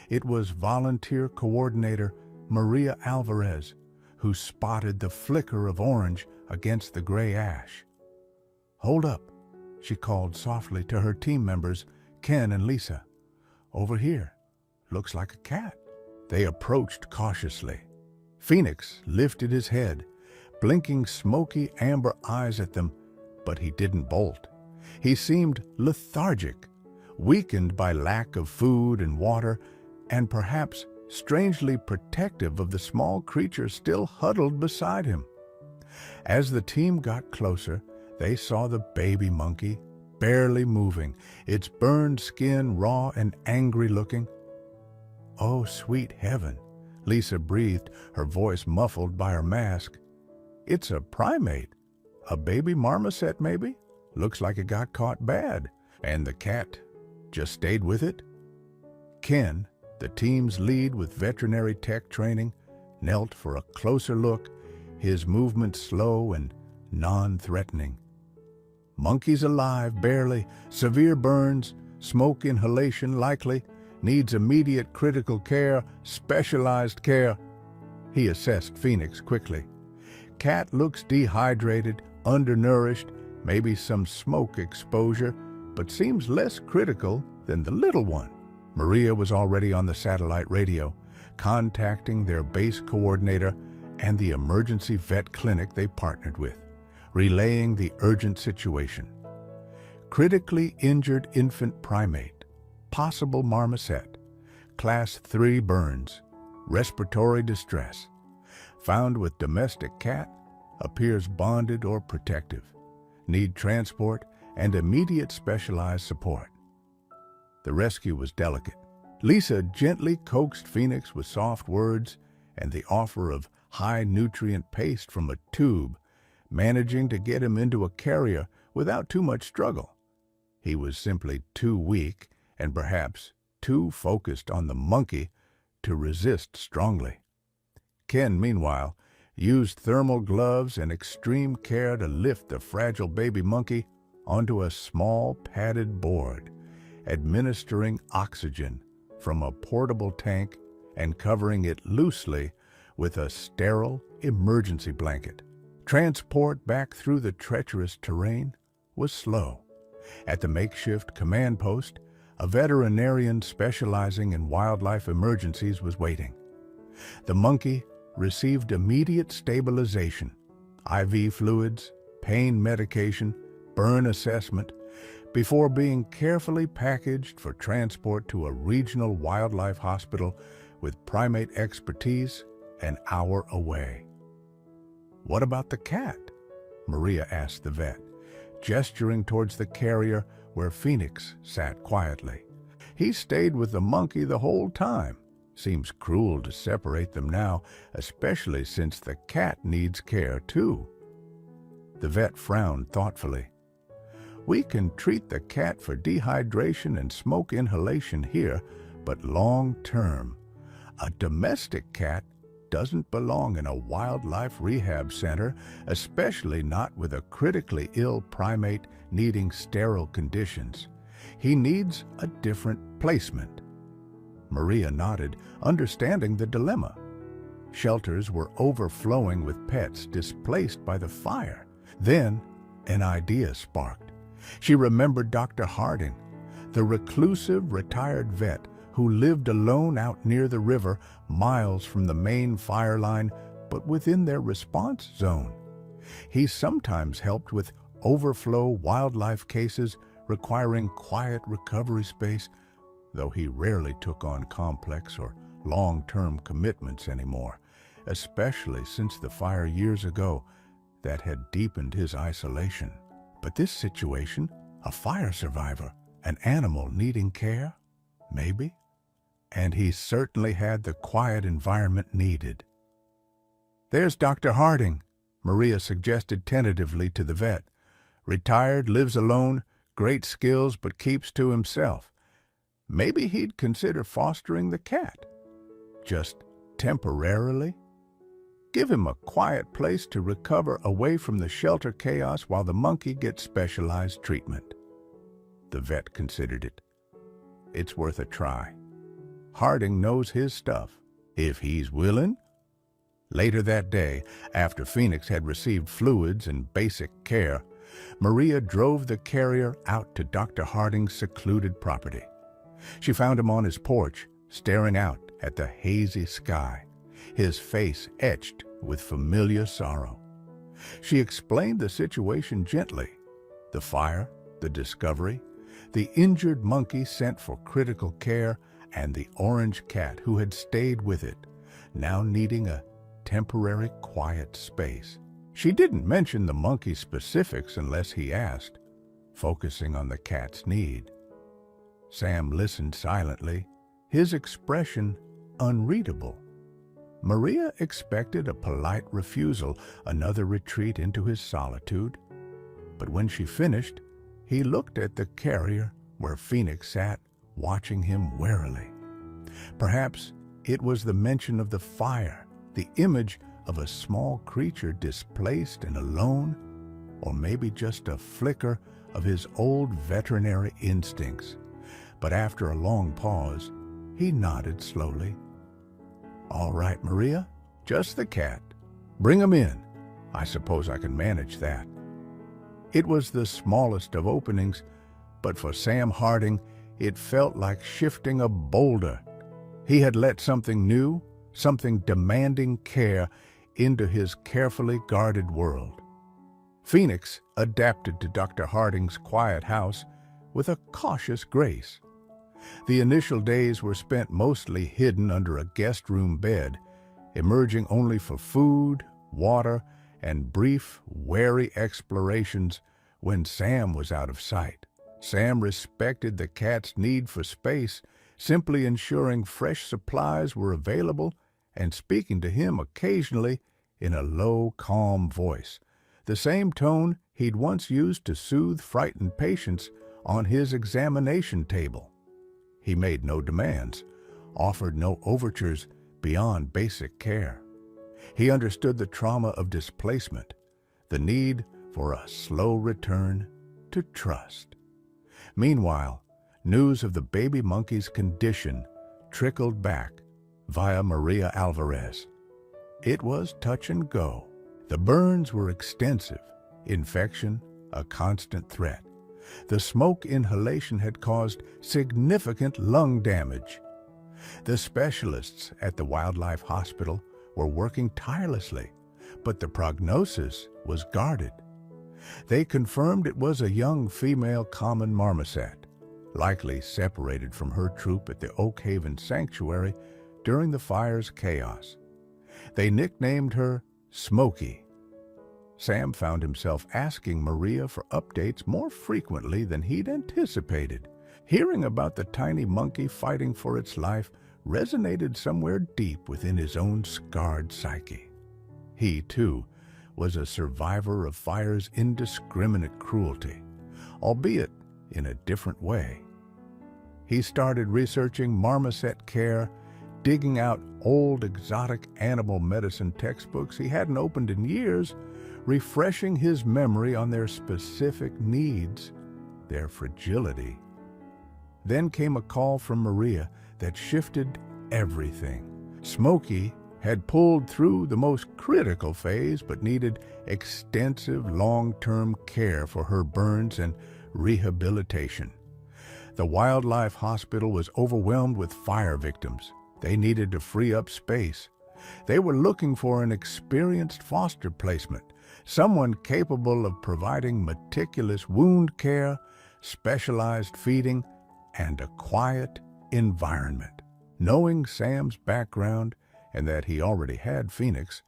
It was volunteer coordinator Maria Alvarez who spotted the flicker of orange against the gray ash. "Hold up," she called softly to her team members, Ken and Lisa. "Over here. Looks like a cat." They approached cautiously. Phoenix lifted his head, blinking smoky amber eyes at them, but he didn't bolt. He seemed lethargic, weakened by lack of food and water, and perhaps strangely protective of the small creature still huddled beside him. As the team got closer, they saw the baby monkey, barely moving, its burned skin raw and angry-looking. "Oh, sweet heaven," Lisa breathed, her voice muffled by her mask. "It's a primate. A baby marmoset, maybe? Looks like it got caught bad. And the cat just stayed with it?" Ken, the team's lead with veterinary tech training, knelt for a closer look, his movements slow and non-threatening. "Monkey's alive, barely. Severe burns, smoke inhalation likely. Needs immediate critical care, specialized care." He assessed Phoenix quickly. "Cat looks dehydrated, undernourished, maybe some smoke exposure, but seems less critical than the little one." Maria was already on the satellite radio, contacting their base coordinator and the emergency vet clinic they partnered with, relaying the urgent situation. Critically injured infant primate, possible marmoset, class 3 burns, respiratory distress, found with domestic cat, appears bonded or protective, need transport and immediate specialized support. The rescue was delicate. Lisa gently coaxed Phoenix with soft words and the offer of high-nutrient paste from a tube, managing to get him into a carrier without too much struggle. He was simply too weak and perhaps too focused on the monkey to resist strongly. Ken, meanwhile, used thermal gloves and extreme care to lift the fragile baby monkey onto a small padded board, administering oxygen from a portable tank and covering it loosely with a sterile emergency blanket. Transport back through the treacherous terrain was slow. At the makeshift command post, a veterinarian specializing in wildlife emergencies was waiting. The monkey received immediate stabilization, IV fluids, pain medication, burn assessment, before being carefully packaged for transport to a regional wildlife hospital with primate expertise an hour away. "What about the cat?" Maria asked the vet, gesturing towards the carrier where Phoenix sat quietly. "He stayed with the monkey the whole time. Seems cruel to separate them now, especially since the cat needs care too." The vet frowned thoughtfully. "We can treat the cat for dehydration and smoke inhalation here, but long-term, a domestic cat doesn't belong in a wildlife rehab center, especially not with a critically ill primate needing sterile conditions. He needs a different placement." Maria nodded, understanding the dilemma. Shelters were overflowing with pets displaced by the fire. Then an idea sparked. She remembered Dr. Harding, the reclusive retired vet who lived alone out near the river, miles from the main fire line, but within their response zone. He sometimes helped with overflow wildlife cases requiring quiet recovery space, though he rarely took on complex or long-term commitments anymore, especially since the fire years ago that had deepened his isolation. But this situation, a fire survivor, an animal needing care, maybe? And he certainly had the quiet environment needed. "There's Dr. Harding," Maria suggested tentatively to the vet. "Retired, lives alone, great skills but keeps to himself. Maybe he'd consider fostering the cat. Just temporarily. Give him a quiet place to recover away from the shelter chaos while the monkey gets specialized treatment." The vet considered it. "It's worth a try. Harding knows his stuff, if he's willing." Later that day, after Phoenix had received fluids and basic care, Maria drove the carrier out to Dr. Harding's secluded property. She found him on his porch, staring out at the hazy sky, his face etched with familiar sorrow. She explained the situation gently: the fire, the discovery, the injured monkey sent for critical care, and the orange cat who had stayed with it, now needing a temporary quiet space. She didn't mention the monkey's specifics unless he asked, focusing on the cat's need. Sam listened silently, his expression unreadable. Maria expected a polite refusal, another retreat into his solitude. But when she finished, he looked at the carrier where Phoenix sat, watching him warily. Perhaps it was the mention of the fire, the image of a small creature displaced and alone, or maybe just a flicker of his old veterinary instincts. But after a long pause, he nodded slowly. "All right, Maria, just the cat. Bring him in. I suppose I can manage that." It was the smallest of openings, but for Sam Harding, it felt like shifting a boulder. He had let something new, something demanding care, into his carefully guarded world. Phoenix adapted to Dr. Harding's quiet house with a cautious grace. The initial days were spent mostly hidden under a guest room bed, emerging only for food, water, and brief, wary explorations when Sam was out of sight. Sam respected the cat's need for space, simply ensuring fresh supplies were available and speaking to him occasionally in a low, calm voice, the same tone he'd once used to soothe frightened patients on his examination table. He made no demands, offered no overtures beyond basic care. He understood the trauma of displacement, the need for a slow return to trust. Meanwhile, news of the baby monkey's condition trickled back via Maria Alvarez. It was touch and go. The burns were extensive, infection a constant threat. The smoke inhalation had caused significant lung damage. The specialists at the wildlife hospital were working tirelessly, but the prognosis was guarded. They confirmed it was a young female common marmoset, likely separated from her troop at the Oak Haven Sanctuary during the fire's chaos. They nicknamed her Smokey. Sam found himself asking Maria for updates more frequently than he'd anticipated. Hearing about the tiny monkey fighting for its life resonated somewhere deep within his own scarred psyche. He, too, was a survivor of fire's indiscriminate cruelty, albeit in a different way. He started researching marmoset care, digging out old exotic animal medicine textbooks he hadn't opened in years, refreshing his memory on their specific needs, their fragility. Then came a call from Maria that shifted everything. Smokey had pulled through the most critical phase but needed extensive long-term care for her burns and rehabilitation. The wildlife hospital was overwhelmed with fire victims. They needed to free up space. They were looking for an experienced foster placement, someone capable of providing meticulous wound care, specialized feeding, and a quiet environment. Knowing Sam's background and that he already had Phoenix,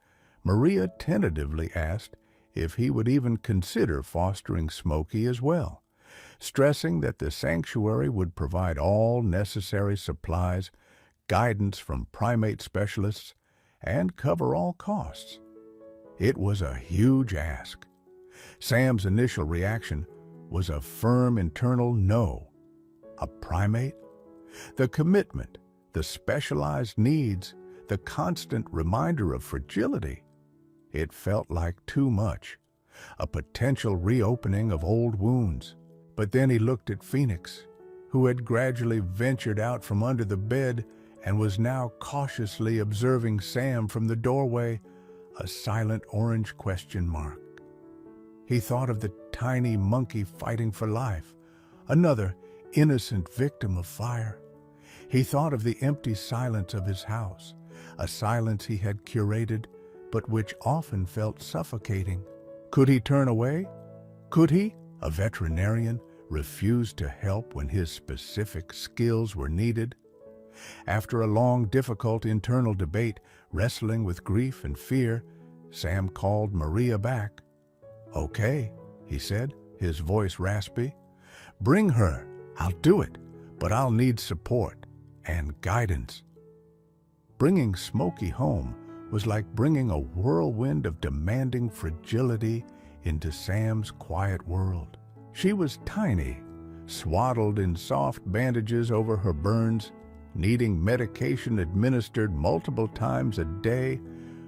Maria tentatively asked if he would even consider fostering Smokey as well, stressing that the sanctuary would provide all necessary supplies, guidance from primate specialists, and cover all costs. It was a huge ask. Sam's initial reaction was a firm internal no. A primate? The commitment, the specialized needs, the constant reminder of fragility. It felt like too much, a potential reopening of old wounds. But then he looked at Phoenix, who had gradually ventured out from under the bed and was now cautiously observing Sam from the doorway, a silent orange question mark. He thought of the tiny monkey fighting for life, another innocent victim of fire. He thought of the empty silence of his house, a silence he had curated, but which often felt suffocating. Could he turn away? Could he, a veterinarian, refused to help when his specific skills were needed. After a long, difficult internal debate, wrestling with grief and fear, Sam called Maria back. "Okay," he said, his voice raspy. "Bring her. I'll do it, but I'll need support and guidance." Bringing Smokey home was like bringing a whirlwind of demanding fragility into Sam's quiet world. She was tiny, swaddled in soft bandages over her burns, needing medication administered multiple times a day,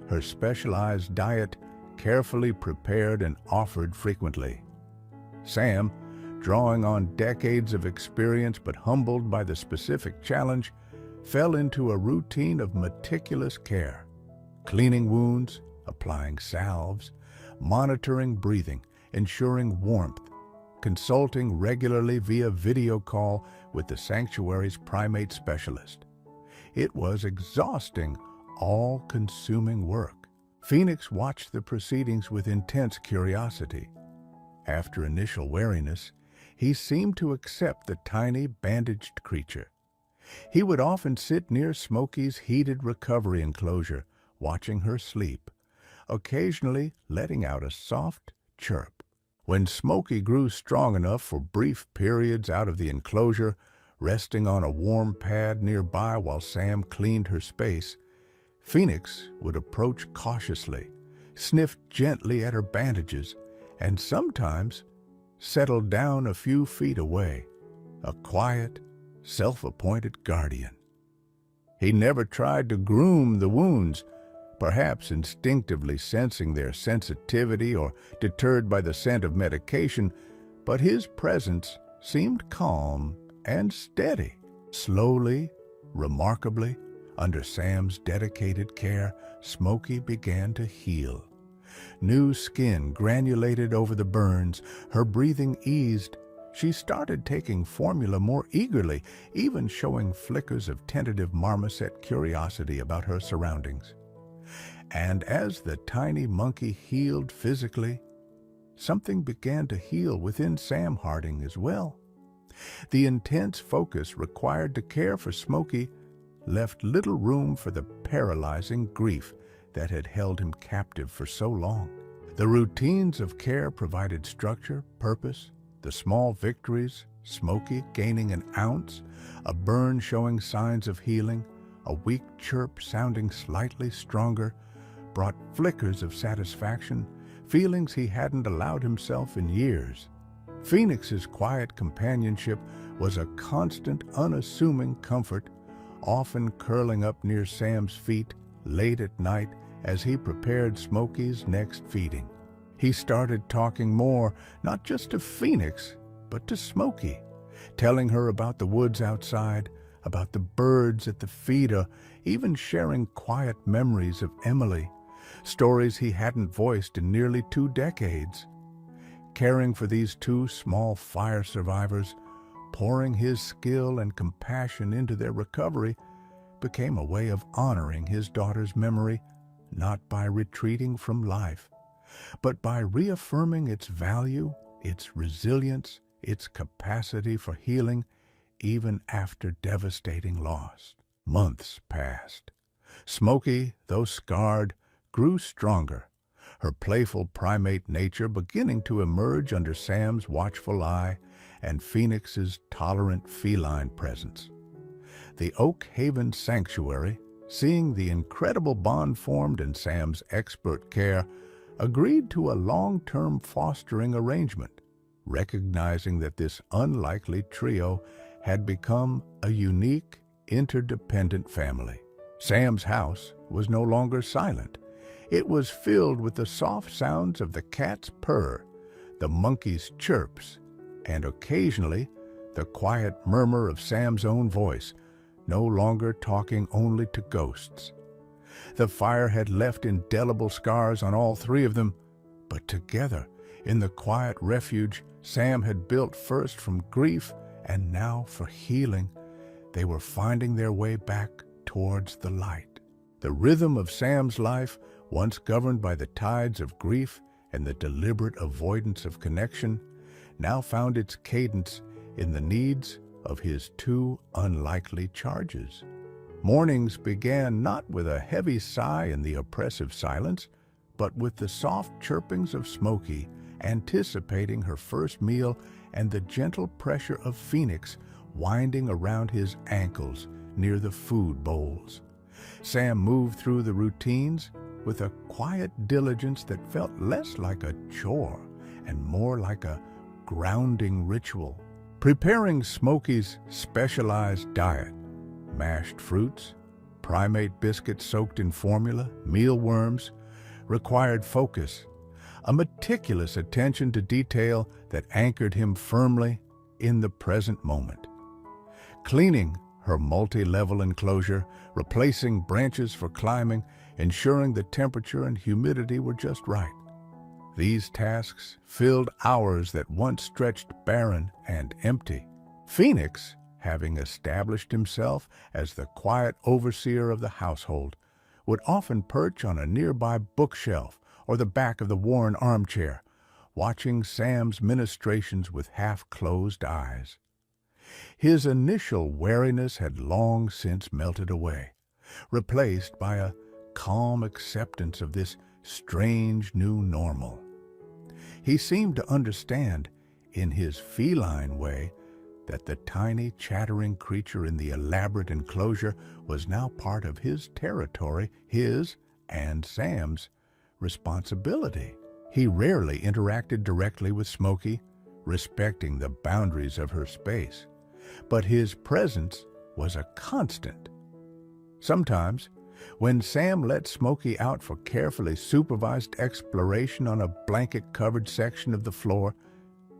her specialized diet carefully prepared and offered frequently. Sam, drawing on decades of experience but humbled by the specific challenge, fell into a routine of meticulous care, cleaning wounds, applying salves, monitoring breathing, ensuring warmth, consulting regularly via video call with the sanctuary's primate specialist. It was exhausting, all-consuming work. Phoenix watched the proceedings with intense curiosity. After initial wariness, he seemed to accept the tiny, bandaged creature. He would often sit near Smokey's heated recovery enclosure, watching her sleep, occasionally letting out a soft chirp. When Smokey grew strong enough for brief periods out of the enclosure, resting on a warm pad nearby while Sam cleaned her space, Phoenix would approach cautiously, sniff gently at her bandages, and sometimes settle down a few feet away, a quiet, self-appointed guardian. He never tried to groom the wounds, perhaps instinctively sensing their sensitivity or deterred by the scent of medication, but his presence seemed calm and steady. Slowly, remarkably, under Sam's dedicated care, Smokey began to heal. New skin granulated over the burns, her breathing eased. She started taking formula more eagerly, even showing flickers of tentative marmoset curiosity about her surroundings. And as the tiny monkey healed physically, something began to heal within Sam Harding as well. The intense focus required to care for Smokey left little room for the paralyzing grief that had held him captive for so long. The routines of care provided structure, purpose, the small victories, Smokey gaining an ounce, a burn showing signs of healing, a weak chirp sounding slightly stronger, brought flickers of satisfaction, feelings he hadn't allowed himself in years. Phoenix's quiet companionship was a constant, unassuming comfort, often curling up near Sam's feet late at night as he prepared Smokey's next feeding. He started talking more, not just to Phoenix, but to Smokey, telling her about the woods outside, about the birds at the feeder, even sharing quiet memories of Emily, stories he hadn't voiced in nearly 2 decades. Caring for these 2 small fire survivors, pouring his skill and compassion into their recovery, became a way of honoring his daughter's memory, not by retreating from life, but by reaffirming its value, its resilience, its capacity for healing, even after devastating loss. Months passed. Smokey, though scarred, grew stronger, her playful primate nature beginning to emerge under Sam's watchful eye and Phoenix's tolerant feline presence. The Oak Haven Sanctuary, seeing the incredible bond formed in Sam's expert care, agreed to a long-term fostering arrangement, recognizing that this unlikely trio had become a unique, interdependent family. Sam's house was no longer silent. It was filled with the soft sounds of the cat's purr, the monkey's chirps, and occasionally the quiet murmur of Sam's own voice, no longer talking only to ghosts. The fire had left indelible scars on all 3 of them, but together, in the quiet refuge Sam had built first from grief and now for healing, they were finding their way back towards the light. The rhythm of Sam's life, once governed by the tides of grief and the deliberate avoidance of connection, now found its cadence in the needs of his two unlikely charges. Mornings began not with a heavy sigh in the oppressive silence, but with the soft chirpings of Smokey, anticipating her first meal, and the gentle pressure of Phoenix winding around his ankles near the food bowls. Sam moved through the routines with a quiet diligence that felt less like a chore and more like a grounding ritual. Preparing Smokey's specialized diet, mashed fruits, primate biscuits soaked in formula, mealworms, required focus, a meticulous attention to detail that anchored him firmly in the present moment. Cleaning her multi-level enclosure, replacing branches for climbing, ensuring the temperature and humidity were just right. These tasks filled hours that once stretched barren and empty. Phoenix, having established himself as the quiet overseer of the household, would often perch on a nearby bookshelf or the back of the worn armchair, watching Sam's ministrations with half-closed eyes. His initial wariness had long since melted away, replaced by a calm acceptance of this strange new normal. He seemed to understand, in his feline way, that the tiny, chattering creature in the elaborate enclosure was now part of his territory, his and Sam's responsibility. He rarely interacted directly with Smokey, respecting the boundaries of her space, but his presence was a constant. Sometimes, when Sam let Smokey out for carefully supervised exploration on a blanket-covered section of the floor,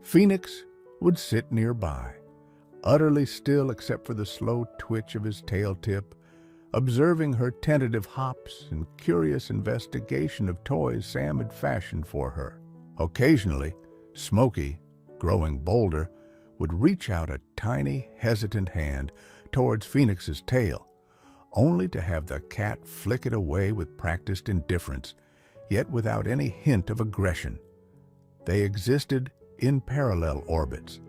Phoenix would sit nearby, utterly still except for the slow twitch of his tail tip, observing her tentative hops and curious investigation of toys Sam had fashioned for her. Occasionally, Smokey, growing bolder, would reach out a tiny, hesitant hand towards Phoenix's tail, only to have the cat flick it away with practiced indifference, yet without any hint of aggression. They existed in parallel orbits,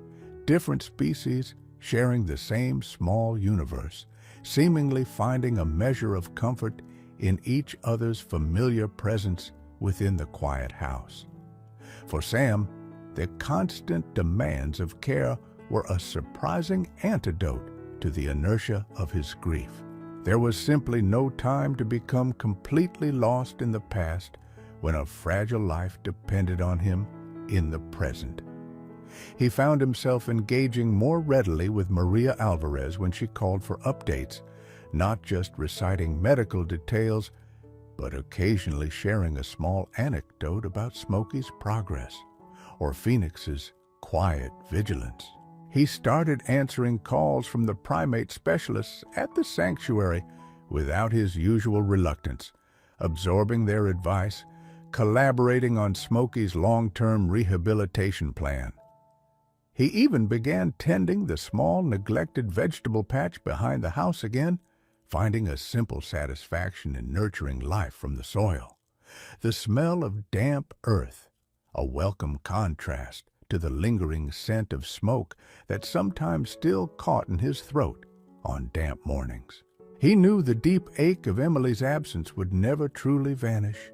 different species sharing the same small universe, seemingly finding a measure of comfort in each other's familiar presence within the quiet house. For Sam, the constant demands of care were a surprising antidote to the inertia of his grief. There was simply no time to become completely lost in the past when a fragile life depended on him in the present. He found himself engaging more readily with Maria Alvarez when she called for updates, not just reciting medical details, but occasionally sharing a small anecdote about Smokey's progress or Phoenix's quiet vigilance. He started answering calls from the primate specialists at the sanctuary without his usual reluctance, absorbing their advice, collaborating on Smokey's long-term rehabilitation plan. He even began tending the small, neglected vegetable patch behind the house again, finding a simple satisfaction in nurturing life from the soil. The smell of damp earth, a welcome contrast to the lingering scent of smoke that sometimes still caught in his throat on damp mornings. He knew the deep ache of Emily's absence would never truly vanish.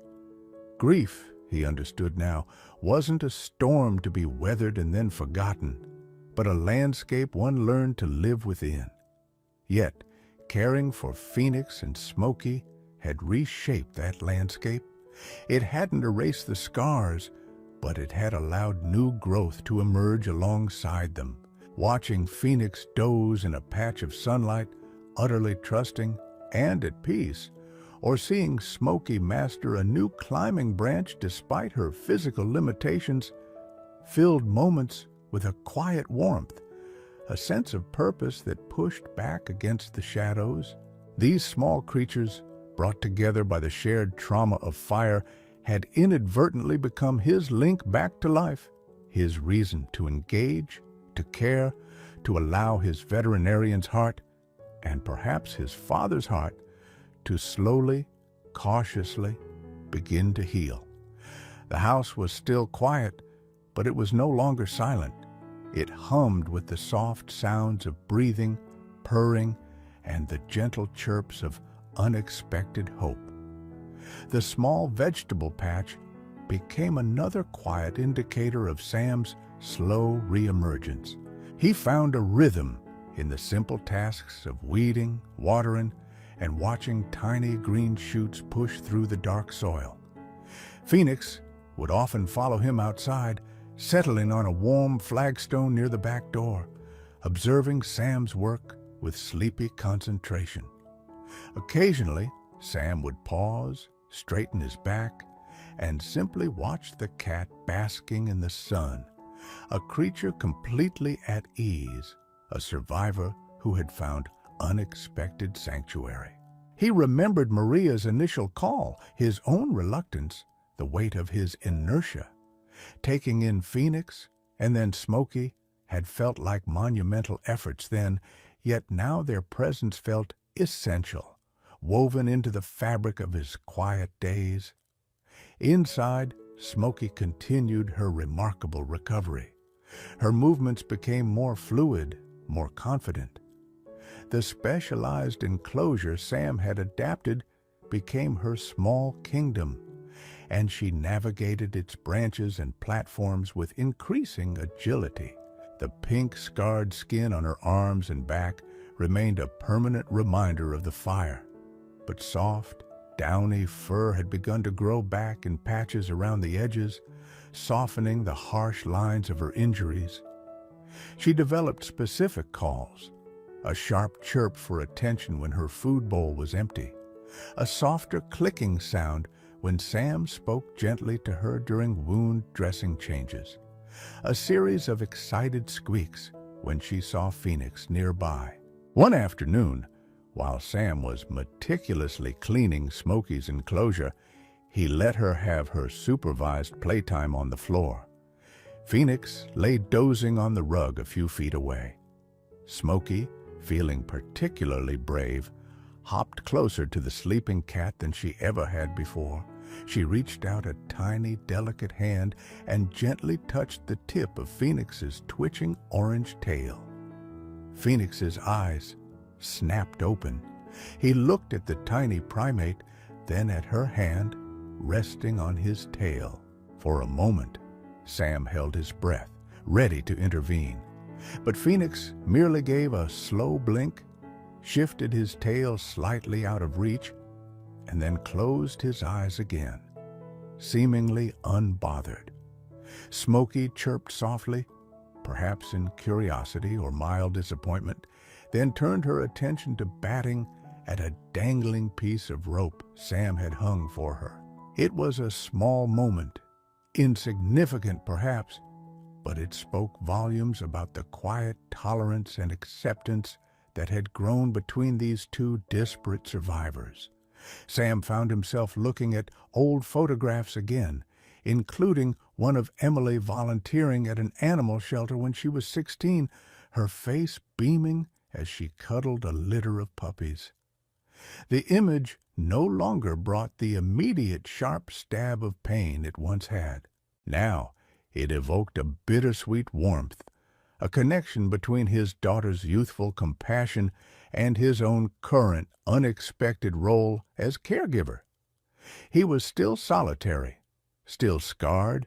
Grief, he understood now, wasn't a storm to be weathered and then forgotten, but a landscape one learned to live within. Yet, caring for Phoenix and Smokey had reshaped that landscape. It hadn't erased the scars, but it had allowed new growth to emerge alongside them. Watching Phoenix doze in a patch of sunlight, utterly trusting and at peace, or seeing Smokey master a new climbing branch despite her physical limitations, filled moments with a quiet warmth, a sense of purpose that pushed back against the shadows. These small creatures, brought together by the shared trauma of fire, had inadvertently become his link back to life, his reason to engage, to care, to allow his veterinarian's heart, and perhaps his father's heart, to slowly, cautiously begin to heal. The house was still quiet, but it was no longer silent. It hummed with the soft sounds of breathing, purring, and the gentle chirps of unexpected hope. The small vegetable patch became another quiet indicator of Sam's slow reemergence. He found a rhythm in the simple tasks of weeding, watering, and watching tiny green shoots push through the dark soil. Phoenix would often follow him outside, settling on a warm flagstone near the back door, observing Sam's work with sleepy concentration. Occasionally, Sam would pause, straighten his back, and simply watch the cat basking in the sun, a creature completely at ease, a survivor who had found unexpected sanctuary. He remembered Maria's initial call, his own reluctance, the weight of his inertia. Taking in Phoenix and then Smokey had felt like monumental efforts then, yet now their presence felt essential, woven into the fabric of his quiet days. Inside, Smokey continued her remarkable recovery. Her movements became more fluid, more confident. The specialized enclosure Sam had adapted became her small kingdom, and she navigated its branches and platforms with increasing agility. The pink scarred skin on her arms and back remained a permanent reminder of the fire, but soft, downy fur had begun to grow back in patches around the edges, softening the harsh lines of her injuries. She developed specific calls, a sharp chirp for attention when her food bowl was empty, a softer clicking sound when Sam spoke gently to her during wound dressing changes, a series of excited squeaks when she saw Phoenix nearby. One afternoon, while Sam was meticulously cleaning Smokey's enclosure, he let her have her supervised playtime on the floor. Phoenix lay dozing on the rug a few feet away. Smokey, feeling particularly brave, hopped closer to the sleeping cat than she ever had before. She reached out a tiny, delicate hand and gently touched the tip of Phoenix's twitching orange tail. Phoenix's eyes snapped open. He looked at the tiny primate, then at her hand, resting on his tail. For a moment, Sam held his breath, ready to intervene. But Phoenix merely gave a slow blink, shifted his tail slightly out of reach, and then closed his eyes again, seemingly unbothered. Smokey chirped softly, perhaps in curiosity or mild disappointment, then turned her attention to batting at a dangling piece of rope Sam had hung for her. It was a small moment, insignificant perhaps, but it spoke volumes about the quiet tolerance and acceptance that had grown between these two disparate survivors. Sam found himself looking at old photographs again, including one of Emily volunteering at an animal shelter when she was 16, her face beaming as she cuddled a litter of puppies. The image no longer brought the immediate sharp stab of pain it once had. Now it evoked a bittersweet warmth, a connection between his daughter's youthful compassion and his own current, unexpected role as caregiver. He was still solitary, still scarred,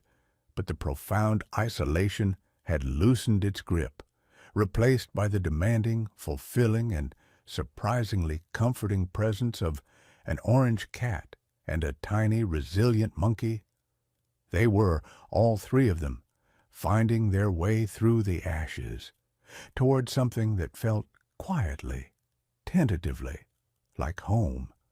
but the profound isolation had loosened its grip, replaced by the demanding, fulfilling, and surprisingly comforting presence of an orange cat and a tiny, resilient monkey. They were, all three of them, finding their way through the ashes, toward something that felt quietly, tentatively, like home.